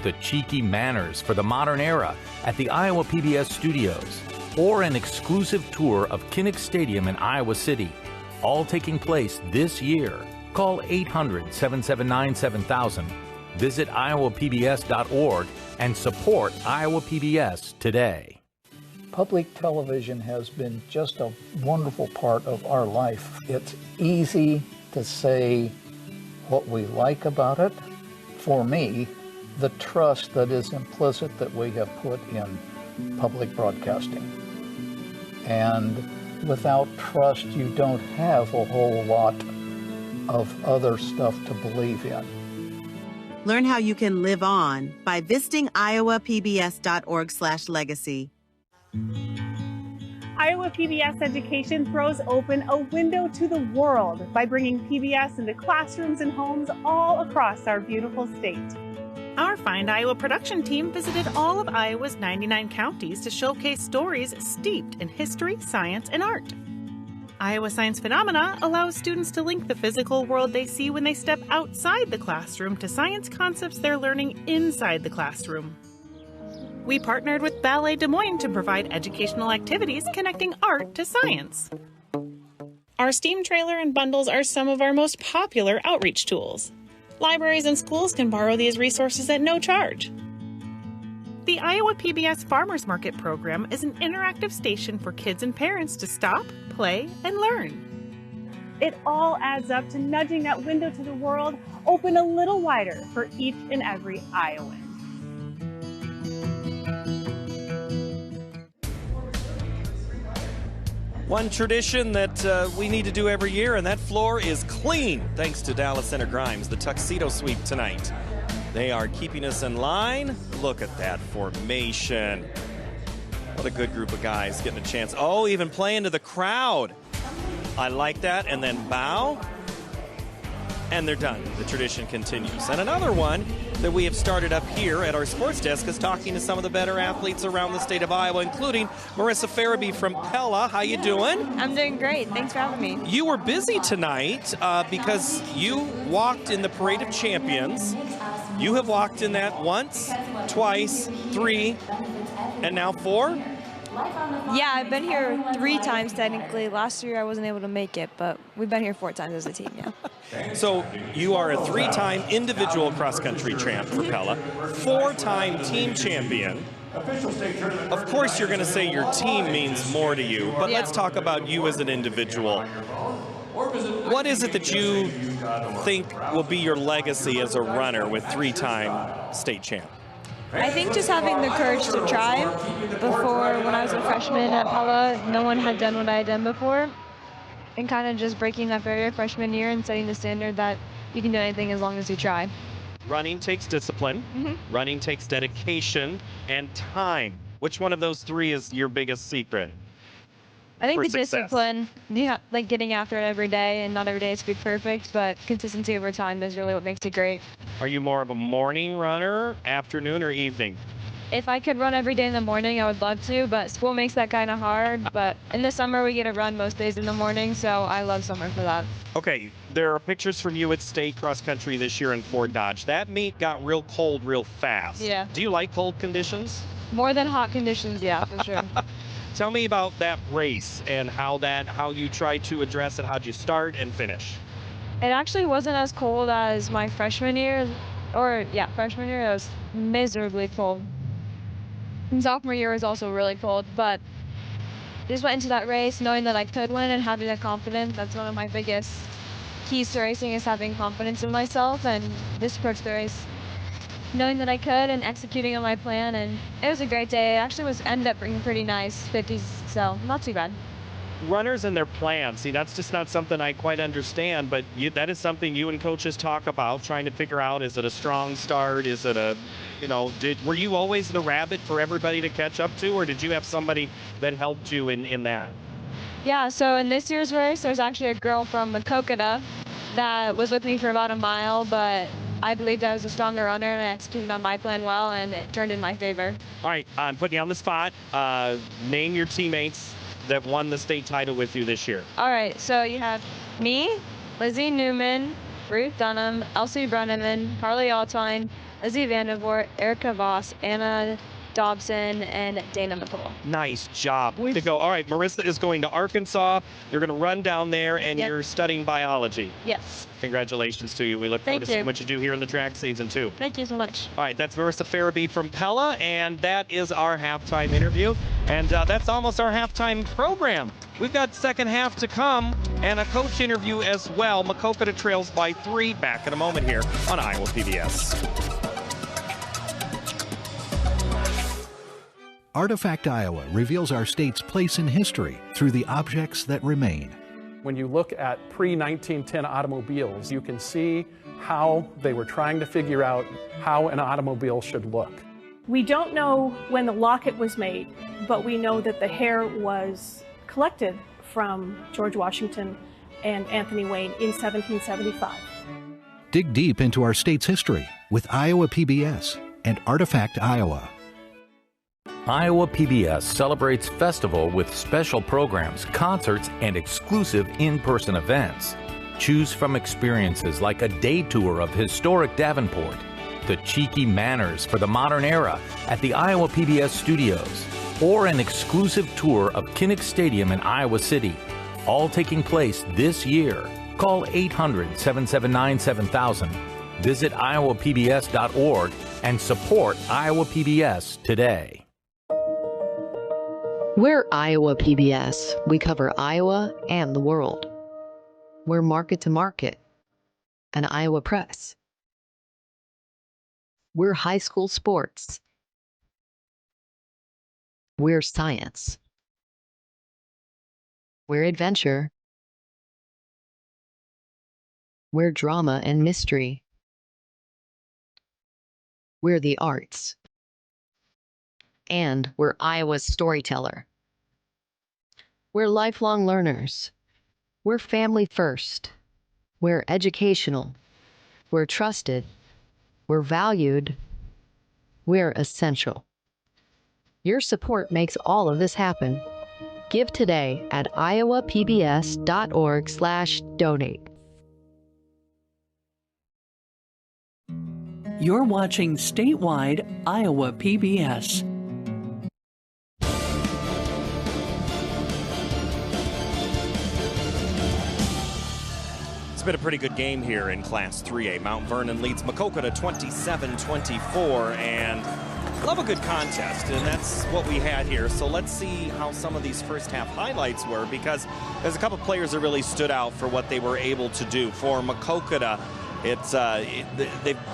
the cheeky manners for the modern era at the Iowa PBS studios, or an exclusive tour of Kinnick Stadium in Iowa City, all taking place this year. Call 800-779-7000, visit iowapbs.org, and support Iowa PBS today. Public television has been just a wonderful part of our life. It's easy to say what we like about it. For me, the trust that is implicit that we have put in public broadcasting. And without trust, you don't have a whole lot of other stuff to believe in. Learn how you can live on by visiting iowapbs.org/legacy. Iowa PBS Education throws open a window to the world by bringing PBS into classrooms and homes all across our beautiful state. Our Find Iowa production team visited all of Iowa's 99 counties to showcase stories steeped in history, science, and art. Iowa Science Phenomena allows students to link the physical world they see when they step outside the classroom to science concepts they're learning inside the classroom. We partnered with Ballet Des Moines to provide educational activities connecting art to science. Our STEAM trailer and bundles are some of our most popular outreach tools. Libraries and schools can borrow these resources at no charge. The Iowa PBS Farmers Market program is an interactive station for kids and parents to stop, play, and learn. It all adds up to nudging that window to the world open a little wider for each and every Iowan. One tradition that we need to do every year, and that floor is clean, thanks to Dallas Center Grimes, the tuxedo sweep tonight. They are keeping us in line. Look at that formation. What a good group of guys getting a chance. Oh, even playing to the crowd. I like that. And then bow. And they're done. The tradition continues. And another one that we have started up here at our sports desk is talking to some of the better athletes around the state of Iowa, including Marissa Farabee from Pella. How you doing? I'm doing great. Thanks for having me. You were busy tonight because you walked in the Parade of Champions. You have walked in that once, twice, 3, and now 4? Yeah, I've been here 3 times technically. Last year I wasn't able to make it, but we've been here 4 times as a team, yeah. So you are a 3-time individual cross-country champ for Pella, 4-time team champion. Of course you're going to say your team means more to you, but let's talk about you as an individual. What is it that you think will be your legacy as a runner with 3-time state champ? I think just having the courage to try. Before, when I was a freshman at Pella, no one had done what I had done before. And kind of just breaking that barrier freshman year and setting the standard that you can do anything as long as you try. Running takes discipline, running takes dedication, and time. Which one of those 3 is your biggest secret? I think the success? discipline, like getting after it every day, and not every day is to be perfect, but consistency over time is really what makes it great. Are you more of a morning runner, afternoon, or evening? If I could run every day in the morning, I would love to, but school makes that kind of hard. But in the summer, we get to run most days in the morning, so I love summer for that. Okay, there are pictures from you at state cross country this year in Fort Dodge. That meet got real cold real fast. Yeah. Do you like cold conditions? More than hot conditions, yeah, for sure. Tell me about that race and how you tried to address it. How'd you start and finish? It actually wasn't as cold as my freshman year. Freshman year, it was miserably cold. And sophomore year was also really cold, but just went into that race knowing that I could win and having that confidence. That's one of my biggest keys to racing, is having confidence in myself, and this approach to the race knowing that I could and executing on my plan, and it was a great day. It actually ended up being pretty nice 50s, so not too bad. Runners and their plans. See, that's just not something I quite understand, but that is something you and coaches talk about, trying to figure out, is it a strong start? Is it were you always the rabbit for everybody to catch up to, or did you have somebody that helped you in that? Yeah, so in this year's race, there's actually a girl from Maquoketa that was with me for about a mile, but I believed I was a stronger runner, and I executed on my plan well, and it turned in my favor. All right, I'm putting you on the spot. Name your teammates that won the state title with you this year. All right, so you have me, Lizzie Newman, Ruth Dunham, Elsie Brenneman, Carly Altine, Lizzie Vandervoort, Erica Voss, Anna Dobson, and Dana McCall. Nice job. Way to go. All right, Marissa is going to Arkansas. You're going to run down there, and Yep. you're studying biology. Yes. Congratulations to you. We look forward to seeing what you do here in the track season, too. Thank you so much. All right, that's Marissa Farabee from Pella, and that is our halftime interview. And that's almost our halftime program. We've got second half to come and a coach interview as well. Maquoketa trails by 3. Back in a moment here on Iowa PBS. Artifact Iowa reveals our state's place in history through the objects that remain. When you look at pre-1910 automobiles, you can see how they were trying to figure out how an automobile should look. We don't know when the locket was made, but we know that the hair was collected from George Washington and Anthony Wayne in 1775. Dig deep into our state's history with Iowa PBS and Artifact Iowa. Iowa PBS celebrates festival with special programs, concerts, and exclusive in-person events. Choose from experiences like a day tour of historic Davenport, the cheeky manners for the modern era at the Iowa PBS studios, or an exclusive tour of Kinnick Stadium in Iowa City, all taking place this year. Call 800-779-7000, visit iowapbs.org, and support Iowa PBS today. We're Iowa PBS. We cover Iowa and the world. We're Market to Market, an Iowa Press. We're high school sports. We're science. We're adventure. We're drama and mystery. We're the arts. And we're Iowa's storyteller. We're lifelong learners. We're family first. We're educational. We're trusted. We're valued. We're essential. Your support makes all of this happen. Give today at iowapbs.org/donate. You're watching Statewide Iowa PBS. It's been a pretty good game here in Class 3A. Mount Vernon leads Maquoketa 27-24, and love a good contest, and that's what we had here. So let's see how some of these first half highlights were, because there's a couple players that really stood out for what they were able to do. For Maquoketa,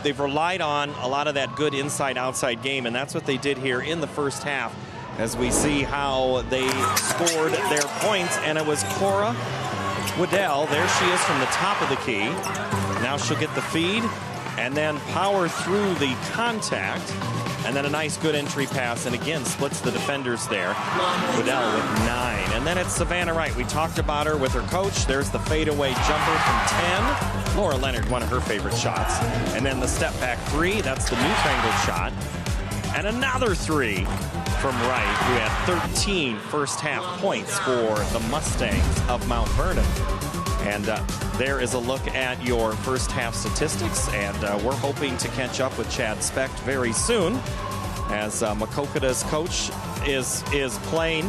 they've relied on a lot of that good inside-outside game, and that's what they did here in the first half, as we see how they scored their points. And it was Cora Waddell, there she is from the top of the key. Now she'll get the feed and then power through the contact, and then a nice good entry pass, and again splits the defenders there. Waddell with 9. And then it's Savannah Wright. We talked about her with her coach. There's the fadeaway jumper from 10. Laura Leonard, one of her favorite shots. And then the step back 3, that's the newfangled shot. And another 3 from Wright, who had 13 first half points for the Mustangs of Mount Vernon. And there is a look at your first half statistics, and we're hoping to catch up with Chad Specht very soon, as Maquoketa's coach is playing.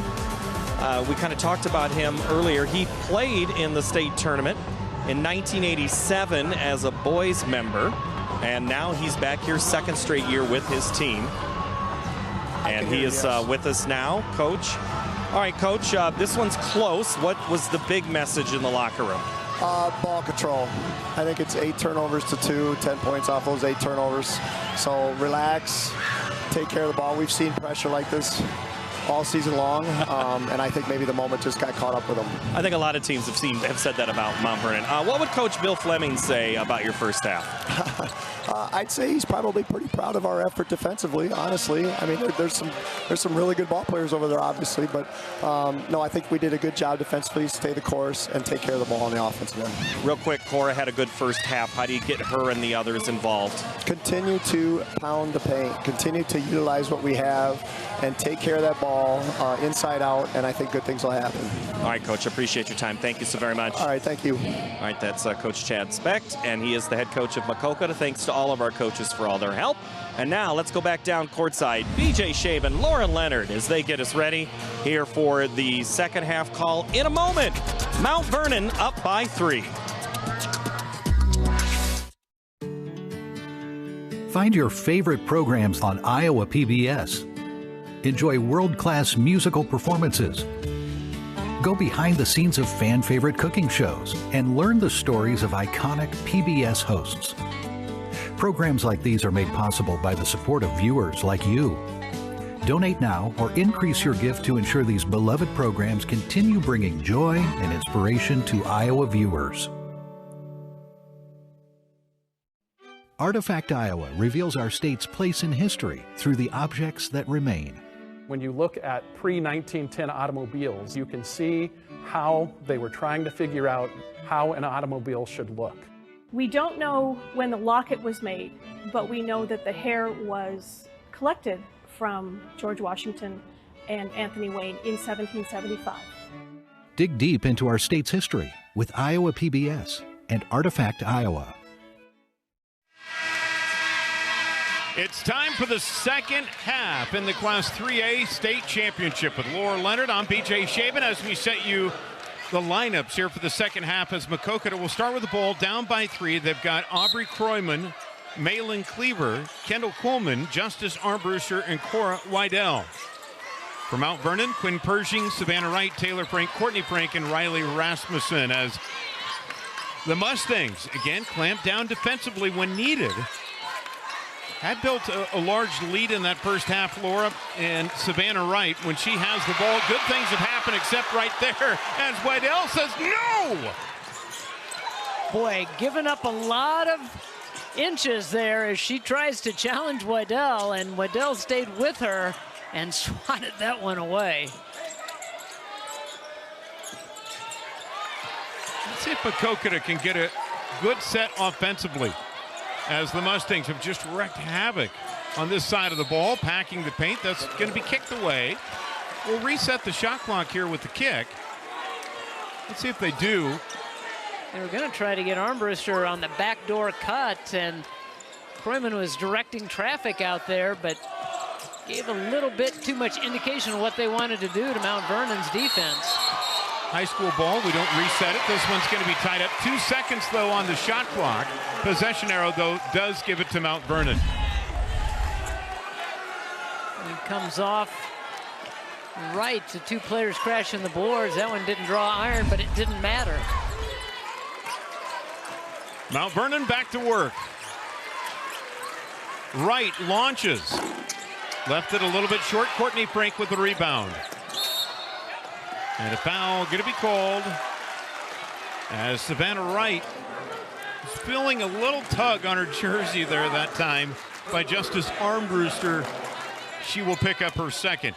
We kind of talked about him earlier. He played in the state tournament in 1987 as a boys member, and now he's back here second straight year with his team. And he is with us now, Coach. All right, Coach, this one's close. What was the big message in the locker room? Ball control. I think it's 8 turnovers to 2, 10 points off those 8 turnovers. So relax, take care of the ball. We've seen pressure like this all season long, and I think maybe the moment just got caught up with them. I think a lot of teams have said that about Mount Vernon. What would Coach Bill Fleming say about your first half? I'd say he's probably pretty proud of our effort defensively, honestly. I mean, there's some really good ball players over there, obviously, but no, I think we did a good job defensively, stay the course, and take care of the ball on the offensive end. Real quick, Cora had a good first half. How do you get her and the others involved? Continue to pound the paint, continue to utilize what we have, and take care of that ball inside out, and I think good things will happen. All right, Coach, appreciate your time. Thank you so very much. All right, thank you. All right, that's Coach Chad Specht, and he is the head coach of Maquoketa. Thanks to all of our coaches for all their help. And now let's go back down courtside. BJ Shaven, Lauren Leonard, as they get us ready here for the second half call in a moment. Mount Vernon up by 3. Find your favorite programs on Iowa PBS. Enjoy world-class musical performances. Go behind the scenes of fan-favorite cooking shows and learn the stories of iconic PBS hosts. Programs like these are made possible by the support of viewers like you. Donate now or increase your gift to ensure these beloved programs continue bringing joy and inspiration to Iowa viewers. Artifact Iowa reveals our state's place in history through the objects that remain. When you look at pre-1910 automobiles, you can see how they were trying to figure out how an automobile should look. We don't know when the locket was made, but we know that the hair was collected from George Washington and Anthony Wayne in 1775. Dig deep into our state's history with Iowa PBS and Artifact Iowa. It's time for the second half in the Class 3A State Championship with Laura Leonard. I'm BJ Shaven as we set you the lineups here for the second half as Maquoketa will start with the ball down by 3. They've got Aubrey Kroyman, Malin Cleaver, Kendall Coleman, Justice Armbruster, and Cora Wydell. For Mount Vernon, Quinn Pershing, Savannah Wright, Taylor Frank, Courtney Frank, and Riley Rasmussen as the Mustangs again clamped down defensively when needed. Had built a large lead in that first half, Laura, and Savannah Wright, when she has the ball, good things have happened except right there as Wydell says no! Boy, giving up a lot of inches there as she tries to challenge Wydell, and Wydell stayed with her and swatted that one away. Let's see if Maquoketa can get a good set offensively, as the Mustangs have just wreaked havoc on this side of the ball, packing the paint. That's going to be kicked away. We'll reset the shot clock here with the kick. Let's see if they do. They were going to try to get Armbruster on the backdoor cut, and Kroyman was directing traffic out there, but gave a little bit too much indication of what they wanted to do to Mount Vernon's defense. High school ball, we don't reset it. This one's going to be tied up. 2 seconds, though, on the shot clock. Possession arrow, though, does give it to Mount Vernon. He comes off right. The 2 players crashing the boards. That one didn't draw iron, but it didn't matter. Mount Vernon back to work. Wright launches. Left it a little bit short. Courtney Frank with the rebound. And a foul going to be called as Savannah Wright is feeling a little tug on her jersey there that time by Justice Armbruster. She will pick up her second.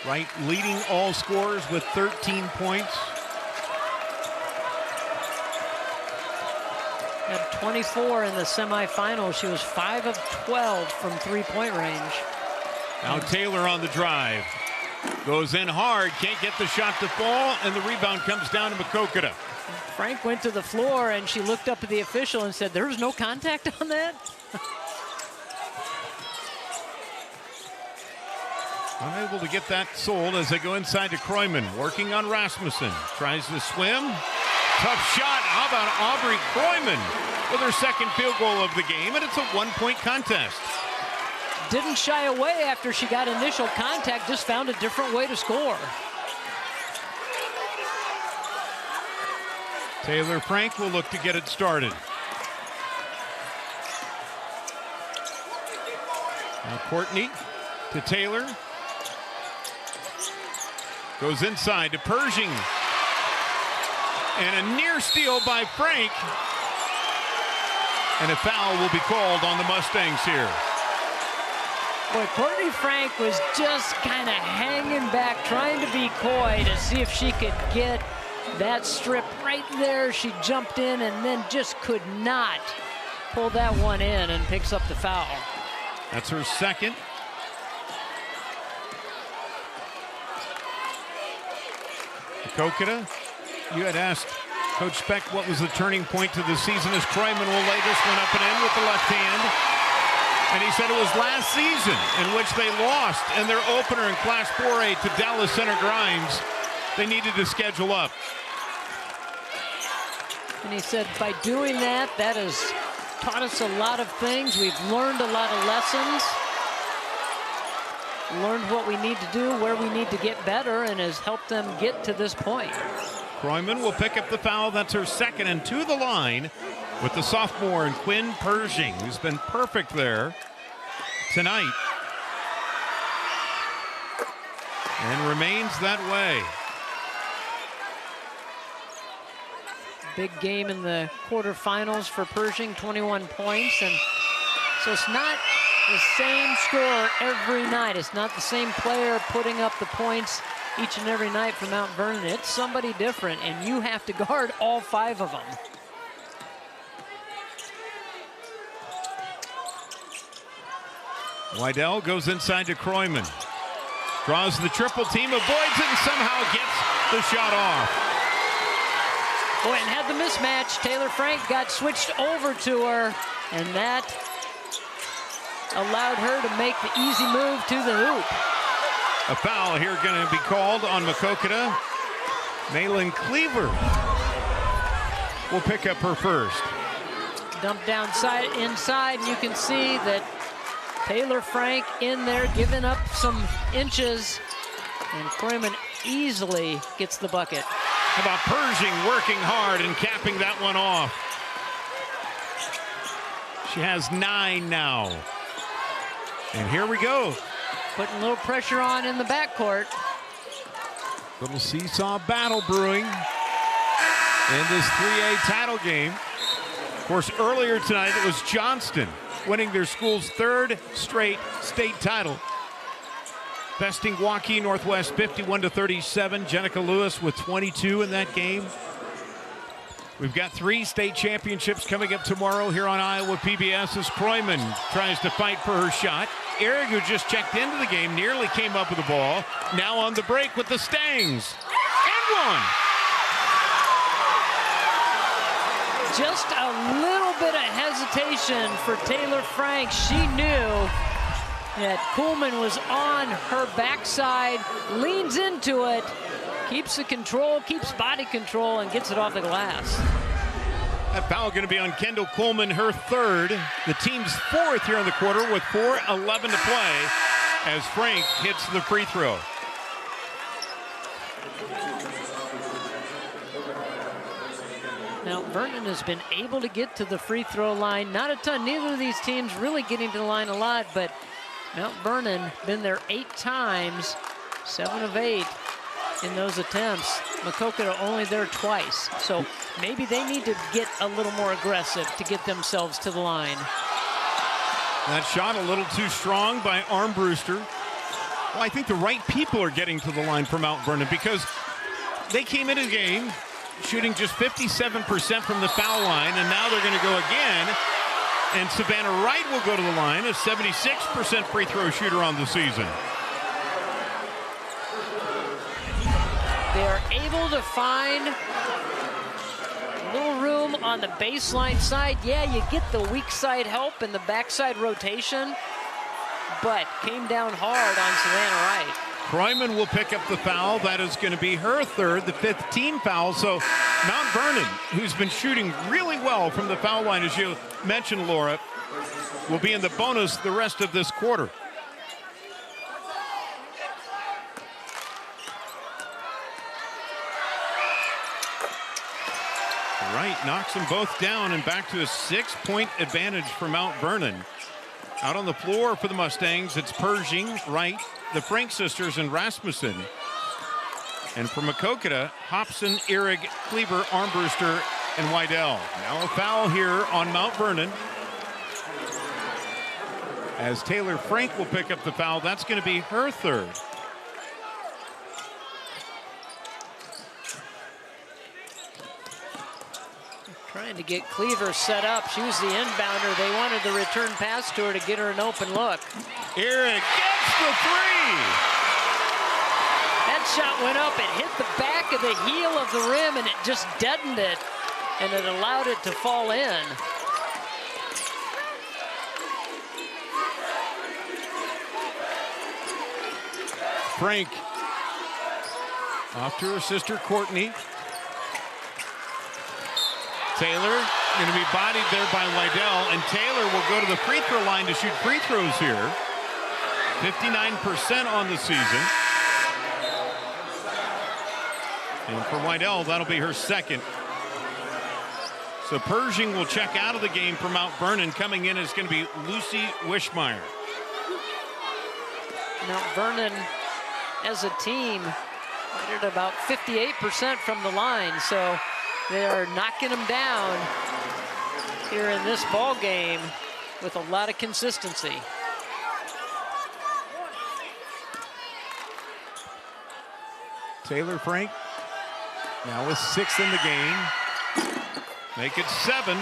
Wright leading all scorers with 13 points. Had 24 in the semifinals. She was 5 of 12 from 3-point range. Now Taylor on the drive. Goes in hard, can't get the shot to fall, and the rebound comes down to Maquoketa. Frank went to the floor, and she looked up at the official and said, there was no contact on that? Unable to get that sold as they go inside to Kroyman. Working on Rasmussen. Tries to swim. Tough shot. How about Aubrey Kroyman with her second field goal of the game, and it's a 1-point contest. Didn't shy away after she got initial contact, just found a different way to score. Taylor Frank will look to get it started. Now Courtney to Taylor. Goes inside to Pershing. And a near steal by Frank. And a foul will be called on the Mustangs here. Boy, Courtney Frank was just kind of hanging back, trying to be coy to see if she could get that strip right there. She jumped in and then just could not pull that one in, and picks up the foul. That's her second. Maquoketa, you had asked Coach Speck what was the turning point to the season, as Kroyman will lay this one up and in with the left hand. And he said it was last season in which they lost in their opener in Class 4A to Dallas Center Grimes. They needed to schedule up. And he said by doing that, that has taught us a lot of things. We've learned a lot of lessons. Learned what we need to do, where we need to get better, and has helped them get to this point. Kroyman will pick up the foul. That's her second, and to the line with the sophomore and Quinn Pershing, who's been perfect there tonight and remains that way. Big game in the quarterfinals for Pershing, 21 points, and so it's not the same score every night. It's not the same player putting up the points each and every night for Mount Vernon. It's somebody different, and you have to guard all 5 of them. Wydell goes inside to Kroyman. Draws the triple team, avoids it, and somehow gets the shot off. Boy, and had the mismatch. Taylor Frank got switched over to her, and that allowed her to make the easy move to the hoop. A foul here going to be called on Maquoketa. Malin Cleaver will pick up her first. Dump down inside, and you can see that Taylor Frank in there giving up some inches, and Kroyman easily gets the bucket. How about Pershing working hard and capping that one off? She has 9 now. And here we go. Putting a little pressure on in the backcourt. Little seesaw battle brewing in this 3A title game. Of course, earlier tonight it was Johnston winning their school's 3rd straight state title, besting Waukee Northwest 51-37. Jenica Lewis with 22 in that game. We've got 3 state championships coming up tomorrow here on Iowa PBS as Kroyman tries to fight for her shot. Ehrig, who just checked into the game, nearly came up with the ball. Now on the break with the Stangs. And one. Just a little bit of hesitation for Taylor Frank. She knew that Kuhlman was on her backside, leans into it, keeps the control, keeps body control, and gets it off the glass. That foul going to be on Kendall Kuhlman, her 3rd. The team's 4th here in the quarter with 4:11 to play as Frank hits the free throw. Now, Vernon has been able to get to the free throw line. Not a ton. Neither of these teams really getting to the line a lot, but Mount Vernon been there 8 times, 7 of 8 in those attempts. Maquoketa only there twice. So maybe they need to get a little more aggressive to get themselves to the line. That shot a little too strong by Armbruster. Well, I think the right people are getting to the line for Mount Vernon because they came into the game shooting just 57% from the foul line, and now they're going to go again. And Savannah Wright will go to the line, a 76% free throw shooter on the season. They're able to find a little room on the baseline side. Yeah, you get the weak side help and the backside rotation, but came down hard on Savannah Wright. Kroyman will pick up the foul. That is going to be her 3rd, the 5th team foul. So Mount Vernon, who's been shooting really well from the foul line, as you mentioned, Laura, will be in the bonus the rest of this quarter. Wright knocks them both down and back to a 6-point advantage for Mount Vernon. Out on the floor for the Mustangs, it's Pershing, Wright, the Frank sisters, and Rasmussen. And for Maquoketa, Hobson, Ehrig, Cleaver, Armbruster, and Wydell. Now a foul here on Mount Vernon. As Taylor Frank will pick up the foul, that's going to be her third. Trying to get Cleaver set up. She was the inbounder. They wanted the return pass to her to get her an open look. Ehrig gets the three. That shot went up. It hit the back of the heel of the rim, and it just deadened it, and it allowed it to fall in. Frank off to her sister Courtney. Taylor going to be bodied there by Wydell, and Taylor will go to the free throw line to shoot free throws here. 59% on the season. And for Wydell, that'll be her second. So Pershing will check out of the game for Mount Vernon. Coming in is going to be Lucy Wishmeyer. Mount Vernon, as a team, right at about 58% from the line, so they are knocking them down here in this ball game with a lot of consistency. Taylor Frank now with 6 in the game. Make it 7.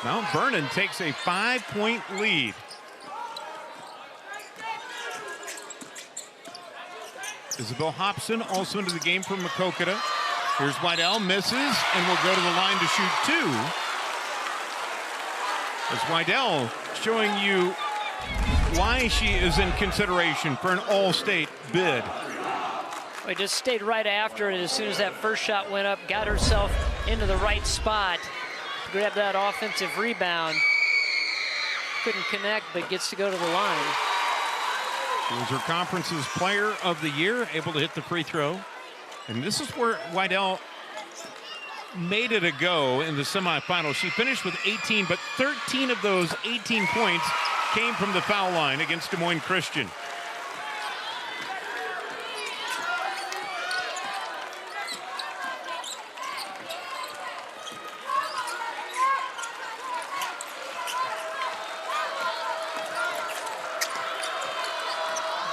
Mount Vernon takes a 5-point lead. Isabel Hobson also into the game for Maquoketa. Here's Wydell, misses, and will go to the line to shoot 2. As Wydell showing you why she is in consideration for an all-state bid. We just stayed right after it as soon as that first shot went up, got herself into the right spot to grab that offensive rebound. Couldn't connect, but gets to go to the line. She was her conference's player of the year, able to hit the free throw. And this is where Wydell made it a go in the semifinals. She finished with 18, but 13 of those 18 points came from the foul line against Des Moines Christian.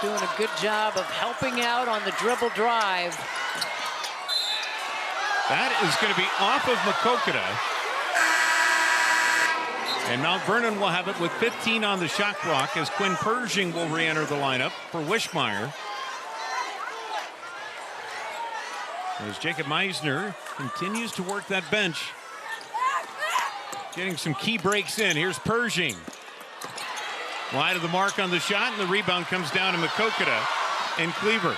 Doing a good job of helping out on the dribble drive. That is going to be off of Maquoketa. And Mount Vernon will have it with 15 on the shot clock as Quinn Pershing will re-enter the lineup for Wishmeyer. As Jacob Meisner continues to work that bench. Getting some key breaks in. Here's Pershing. Wide of the mark on the shot, and the rebound comes down to Maquoketa and Cleaver.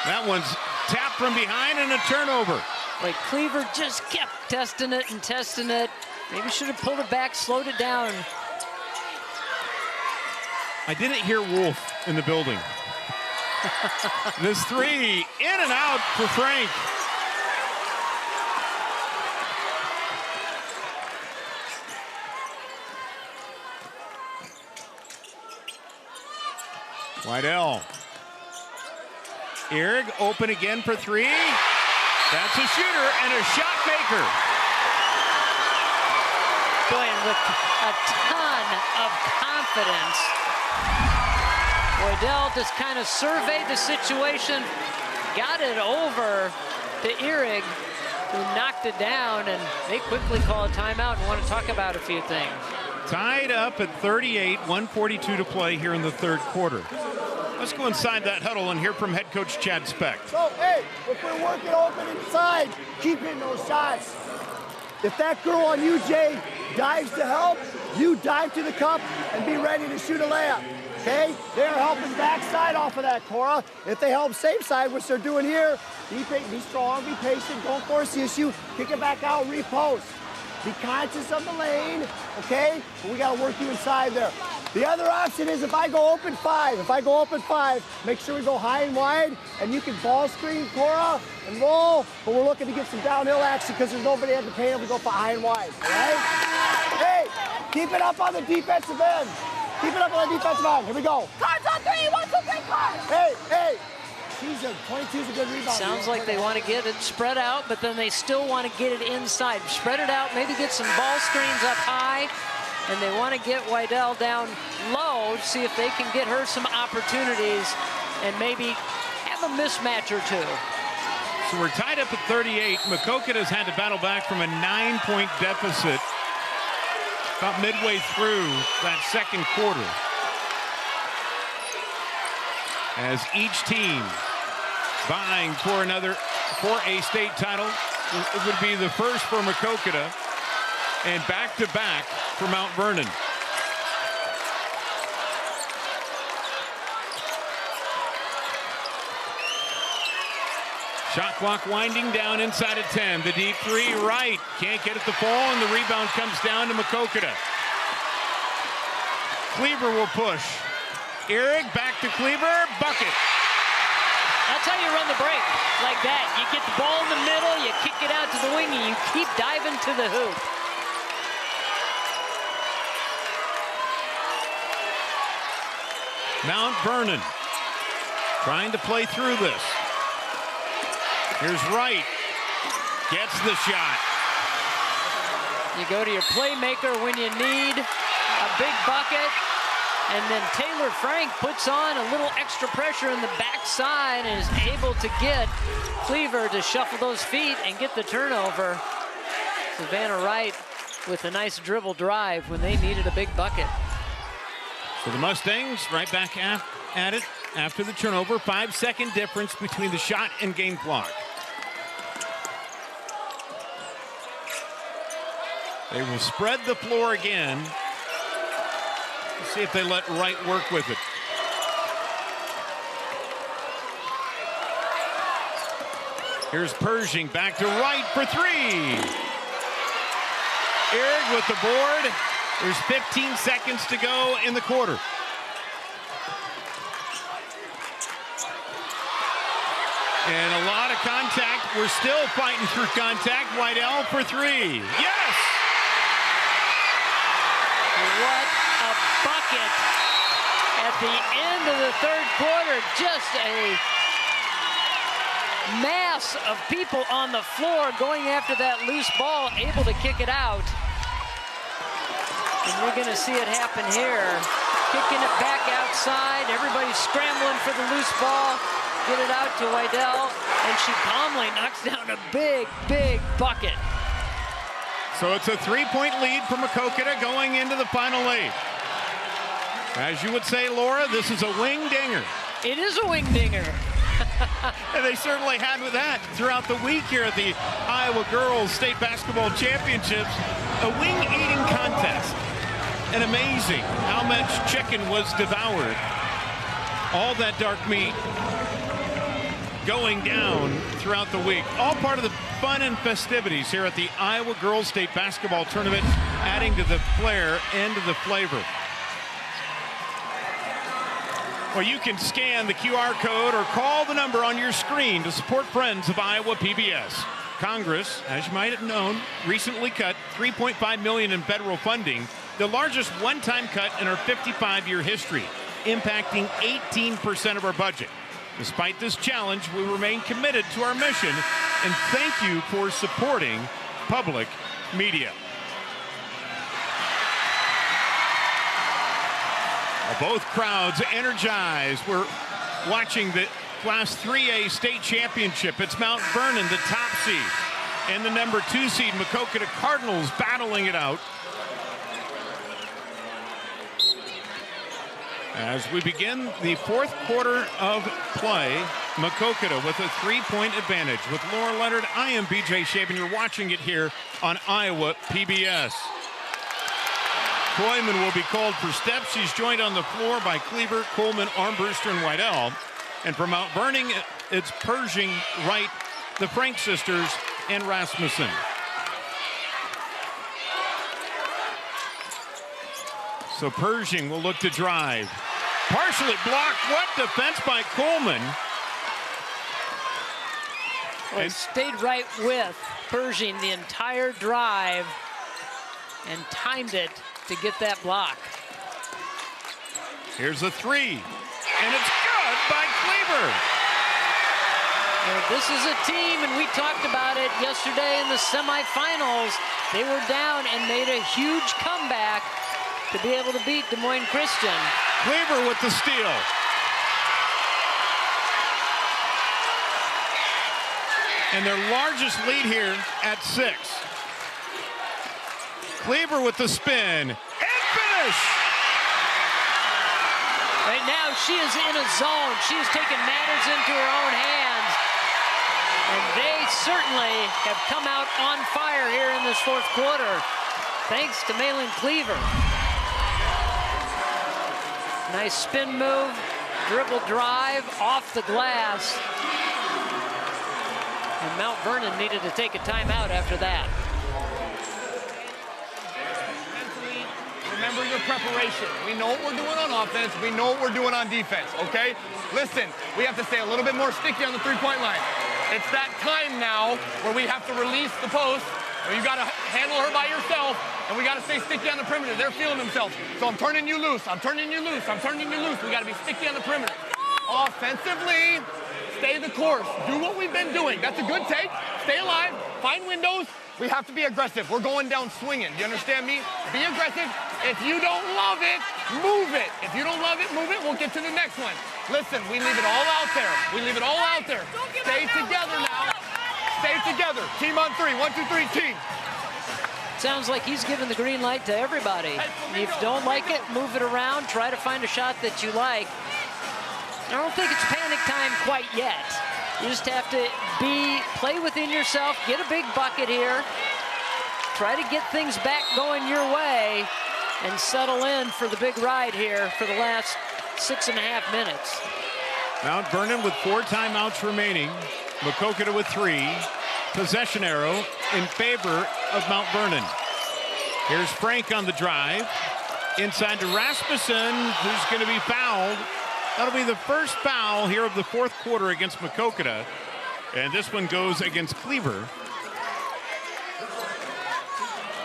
That one's tapped from behind and a turnover. Like Cleaver just kept testing it and testing it. Maybe should have pulled it back, slowed it down. I didn't hear Wolf in the building. This three, in and out for Frank. Wydell. Ehrig open again for 3. That's a shooter and a shot maker. Boy, and with a ton of confidence, Wydell just kind of surveyed the situation, got it over to Ehrig, who knocked it down, and they quickly call a timeout and want to talk about a few things. Tied up at 38, 1:42 to play here in the third quarter. Let's go inside that huddle and hear from head coach Chad Speck. So, hey, if we're working open inside, keep hitting those shots. If that girl on you, Jay, dives to help, you dive to the cup and be ready to shoot a layup, okay? They're helping backside off of that, Cora. If they help safe side, which they're doing here, be strong, be patient, don't force the issue, kick it back out, repost. Be conscious of the lane, okay? But we got to work you inside there. The other option is if I go open 5, make sure we go high and wide, and you can ball screen, Cora, and roll, but we're looking to get some downhill action because there's nobody at the paint if we go for high and wide, all right? Hey, keep it up on the defensive end. Keep it up on the defensive end. Here we go. Cards on 3. 1, 2, 3, cards. Hey, hey. She's a 22's a good rebound. Sounds like they want to get it spread out, but then they still want to get it inside. Spread it out, maybe get some ball screens up high, and they want to get Wydell down low, see if they can get her some opportunities and maybe have a mismatch or two. So we're tied up at 38. Maquoketa's had to battle back from a 9-point deficit about midway through that second quarter. As each team vying for a state title. It would be the first for Maquoketa and back-to-back for Mount Vernon. Shot clock winding down inside of 10. The deep three right. Can't get it to fall, and the rebound comes down to Maquoketa. Cleaver will push. Eric back to Cleaver. Bucket. That's how you run the break, like that. You get the ball in the middle, you kick it out to the wing, and you keep diving to the hoop. Mount Vernon trying to play through this. Here's Wright. Gets the shot. You go to your playmaker when you need a big bucket. And then Taylor Frank puts on a little extra pressure in the backside and is able to get Cleaver to shuffle those feet and get the turnover. Savannah Wright with a nice dribble drive when they needed a big bucket. So the Mustangs right back at it after the turnover. 5-second difference between the shot and game clock. They will spread the floor again. See if they let Wright work with it. Here's Pershing back to Wright for three. Eric with the board. There's 15 seconds to go in the quarter. And a lot of contact. We're still fighting through contact. Wydell for three. Yes! What a bucket at the end of the third quarter. Just a mass of people on the floor going after that loose ball, able to kick it out. And you're going to see it happen here. Kicking it back outside. Everybody's scrambling for the loose ball. Get it out to Wydell, and she calmly knocks down a big, big bucket. So it's a three-point lead for Maquoketa going into the final 8. As you would say, Laura, this is a wing dinger. It is a wing dinger. And they certainly had with that throughout the week here at the Iowa Girls State Basketball Championships. A wing-eating contest. And amazing how much chicken was devoured. All that dark meat going down throughout the week. All part of the fun and festivities here at the Iowa Girls State Basketball Tournament, adding to the flair and to the flavor. Well, you can scan the QR code or call the number on your screen to support friends of Iowa PBS. Congress, as you might have known, recently cut $3.5 million in federal funding, the largest one-time cut in our 55-year history, impacting 18% of our budget. Despite this challenge, we remain committed to our mission, and thank you for supporting public media. Both crowds energized. We're watching the Class 3A state championship. It's Mount Vernon, the top seed, and the number 2 seed, Maquoketa Cardinals, battling it out. As we begin the fourth quarter of play, Maquoketa with a 3-point advantage. With Laura Leonard, I am BJ Shaven. You're watching it here on Iowa PBS. Koyman will be called for steps. She's joined on the floor by Cleaver, Coleman, Armbruster, and Wydell. And for Mount Vernon, it's Pershing, Wright, the Frank sisters, and Rasmussen. So Pershing will look to drive. Partially blocked. What defense by Coleman. Well, he stayed right with Pershing the entire drive and timed it to get that block. Here's a three, and it's good by Cleaver. This is a team, and we talked about it yesterday in the semifinals. They were down and made a huge comeback to be able to beat Des Moines Christian. Cleaver with the steal. And their largest lead here at 6. Cleaver with the spin and finish. Right now, she is in a zone. She is taking matters into her own hands. And they certainly have come out on fire here in this 4th quarter, thanks to Malin Cleaver. Nice spin move, dribble drive, off the glass. And Mount Vernon needed to take a timeout after that. Remember your preparation. We know what we're doing on offense. We know what we're doing on defense, okay? Listen, we have to stay a little bit more sticky on the three-point line. It's that time now where we have to release the post, or you got to handle her by yourself, and we got to stay sticky on the perimeter. They're feeling themselves. So I'm turning you loose. I'm turning you loose. I'm turning you loose. We got to be sticky on the perimeter. Offensively, stay the course. Do what we've been doing. That's a good take. Stay alive. Find windows. We have to be aggressive. We're going down swinging. Do you understand me? Be aggressive. If you don't love it, move it. If you don't love it, move it. We'll get to the next one. Listen, we leave it all out there. We leave it all out there. Stay together now. Stay together. Team on 3. 1, 2, 3, team. Sounds like he's giving the green light to everybody. If you don't like it, move it around. Try to find a shot that you like. I don't think it's panic time quite yet. You just have to play within yourself, get a big bucket here, try to get things back going your way, and settle in for the big ride here for the last 6.5 minutes. Mount Vernon with 4 timeouts remaining. Maquoketa with 3. Possession arrow in favor of Mount Vernon. Here's Frank on the drive. Inside to Rasmussen, who's going to be fouled. That'll be the first foul here of the 4th quarter against Maquoketa. And this one goes against Cleaver.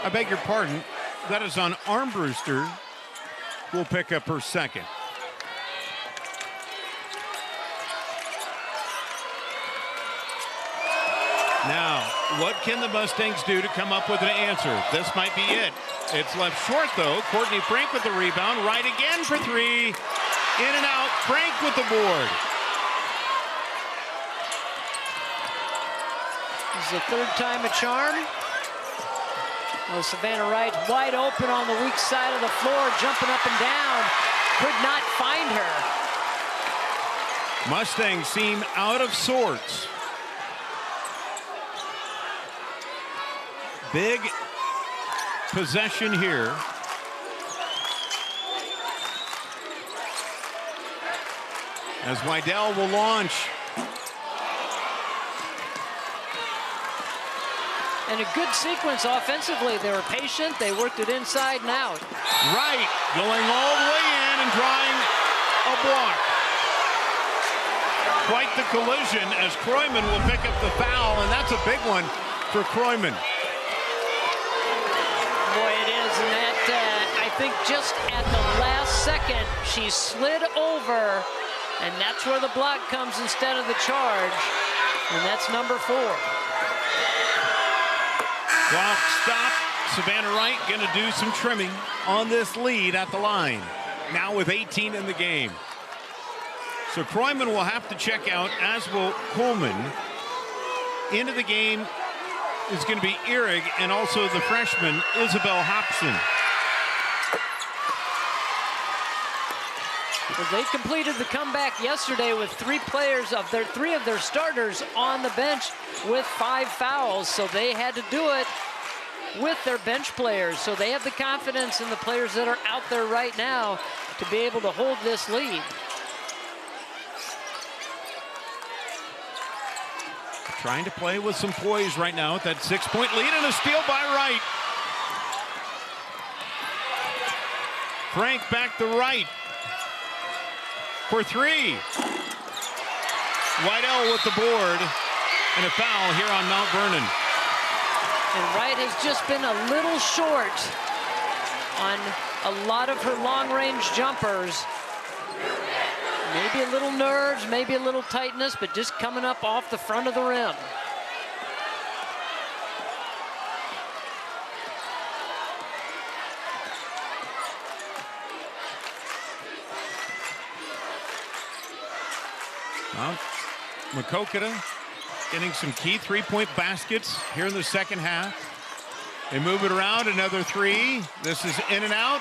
I beg your pardon. That is on Armbruster, who will pick up her 2nd. Now, what can the Mustangs do to come up with an answer? This might be it. It's left short, though. Courtney Frank with the rebound. Right again for 3. In and out, Frank with the board. This is the 3rd time a charm. Well, Savannah Wright wide open on the weak side of the floor, jumping up and down. Could not find her. Mustangs seem out of sorts. Big possession here. As Wydell will launch. And a good sequence offensively. They were patient. They worked it inside and out. Right, going all the way in and drawing a block. Quite the collision as Kroyman will pick up the foul, and that's a big one for Kroyman. Boy, it is, and that, I think just at the last second, she slid over, and that's where the block comes instead of the charge, and that's number 4. Clock stop. Savannah Wright going to do some trimming on this lead at the line. Now with 18 in the game. So Kroyman will have to check out, as will Coleman. Into the game is going to be Ehrig and also the freshman Isabel Hobson. Well, they completed the comeback yesterday with 3 of their starters on the bench with 5 fouls. So they had to do it with their bench players. So they have the confidence in the players that are out there right now to be able to hold this lead. Trying to play with some poise right now with that 6-point lead, and a steal by Wright. Frank back to Wright for 3. Wydell with the board, and a foul here on Mount Vernon. And Wright has just been a little short on a lot of her long-range jumpers. Maybe a little nerves, maybe a little tightness, but just coming up off the front of the rim. Well, Maquoketa getting some key three-point baskets here in the second half. They move it around, another three. This is in and out.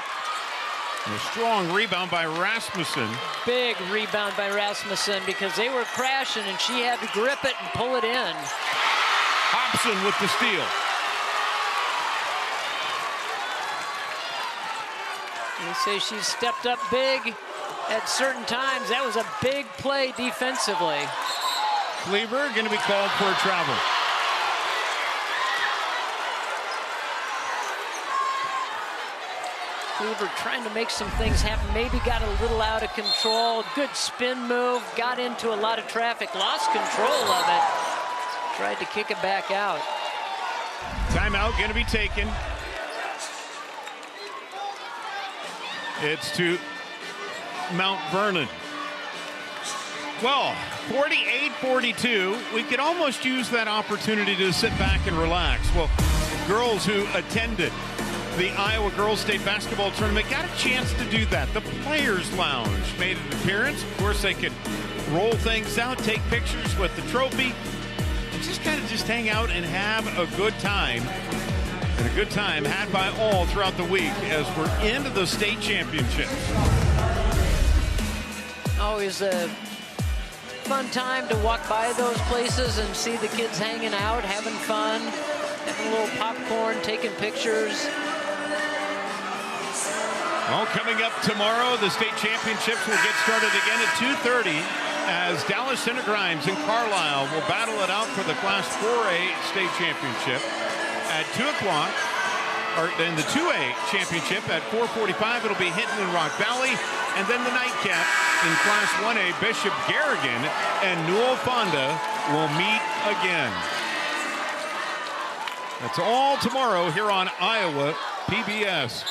And a strong rebound by Rasmussen. Big rebound by Rasmussen because they were crashing and she had to grip it and pull it in. Hobson with the steal. They say she's stepped up big at certain times. That was a big play defensively. Cleaver going to be called for a travel. Cleaver trying to make some things happen. Maybe got a little out of control. Good spin move. Got into a lot of traffic. Lost control of it. Tried to kick it back out. Timeout going to be taken. It's to Mount Vernon. Well, 48-42. We could almost use that opportunity to sit back and relax. Well, girls who attended the Iowa Girls State Basketball Tournament got a chance to do that. The Players Lounge made an appearance. Of course, they could roll things out, take pictures with the trophy, and just kind of hang out and have a good time. And a good time had by all throughout the week as we're into the state championships. Always a fun time to walk by those places and see the kids hanging out, having fun, having a little popcorn, taking pictures. Well, coming up tomorrow, the state championships will get started again at 2:30 as Dallas Center Grimes and Carlisle will battle it out for the Class 4A state championship. At 2 o'clock, or then the 2A championship at 4:45, it'll be Hinton and Rock Valley. And then the nightcap in Class 1A, Bishop Garrigan and Newell Fonda will meet again. That's all tomorrow here on Iowa PBS.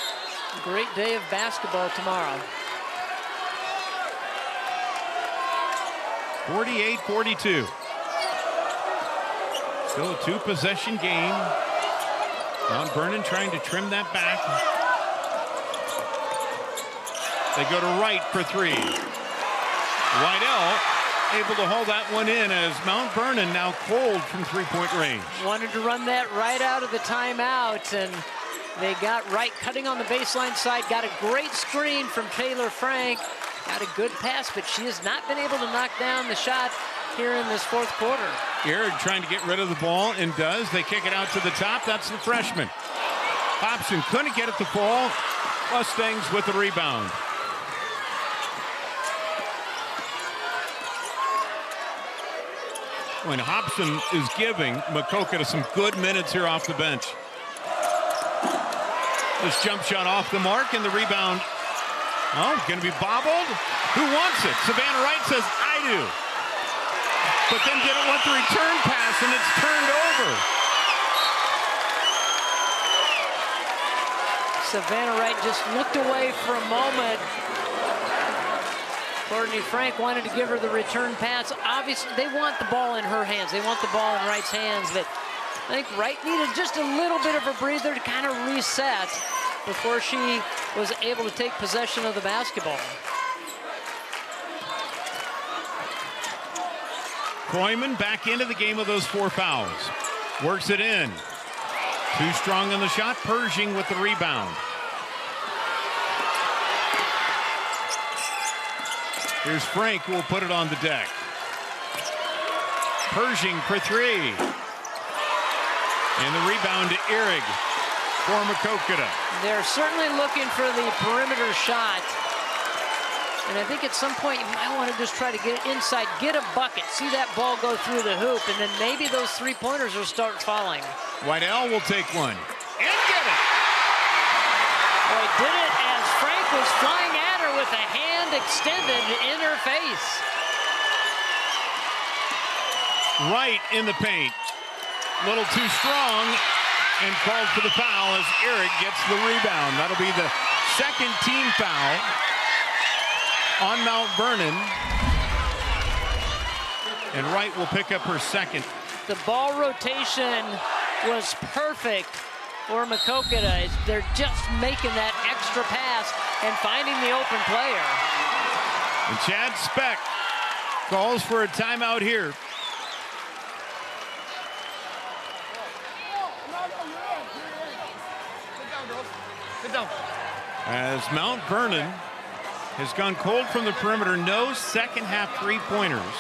Great day of basketball tomorrow. 48-42. Still a two-possession game. Mount Vernon trying to trim that back. They go to Wright for three. Weidel able to hold that one in as Mount Vernon now cold from three-point range. Wanted to run that right out of the timeout, and they got Wright cutting on the baseline side. Got a great screen from Taylor Frank. Got a good pass, but she has not been able to knock down the shot here in this fourth quarter. Ehrig trying to get rid of the ball and does. They kick it out to the top. That's the freshman. Hobson couldn't get it to fall. Mustangs with the rebound. When Hobson is giving Maquoketa some good minutes here off the bench. This jump shot off the mark and the rebound. Oh, going to be bobbled. Who wants it? Savannah Wright says, I do. But then didn't want the return pass, and it's turned over. Savannah Wright just looked away for a moment. Courtney Frank wanted to give her the return pass. Obviously, they want the ball in her hands. They want the ball in Wright's hands, but I think Wright needed just a little bit of a breather to kind of reset before she was able to take possession of the basketball. Kroyman back into the game with those 4 fouls. Works it in. Too strong on the shot. Pershing with the rebound. Here's Frank who will put it on the deck. Pershing for three. And the rebound to Ehrig for Maquoketa. They're certainly looking for the perimeter shot. And I think at some point you might want to just try to get it inside, get a bucket, see that ball go through the hoop, and then maybe those three-pointers will start falling. Weidel will take one and get it. Boy, did it as Frank was flying at her with a hand extended in her face. Right in the paint. A little too strong and called for the foul as Ehrig gets the rebound. That'll be the second team foul. on Mount Vernon. And Wright will pick up her second. The ball rotation was perfect for Maquoketa. They're just making that extra pass and finding the open player. And Chad Speck calls for a timeout here. Sit down. As Mount Vernon has gone cold from the perimeter, no second half three-pointers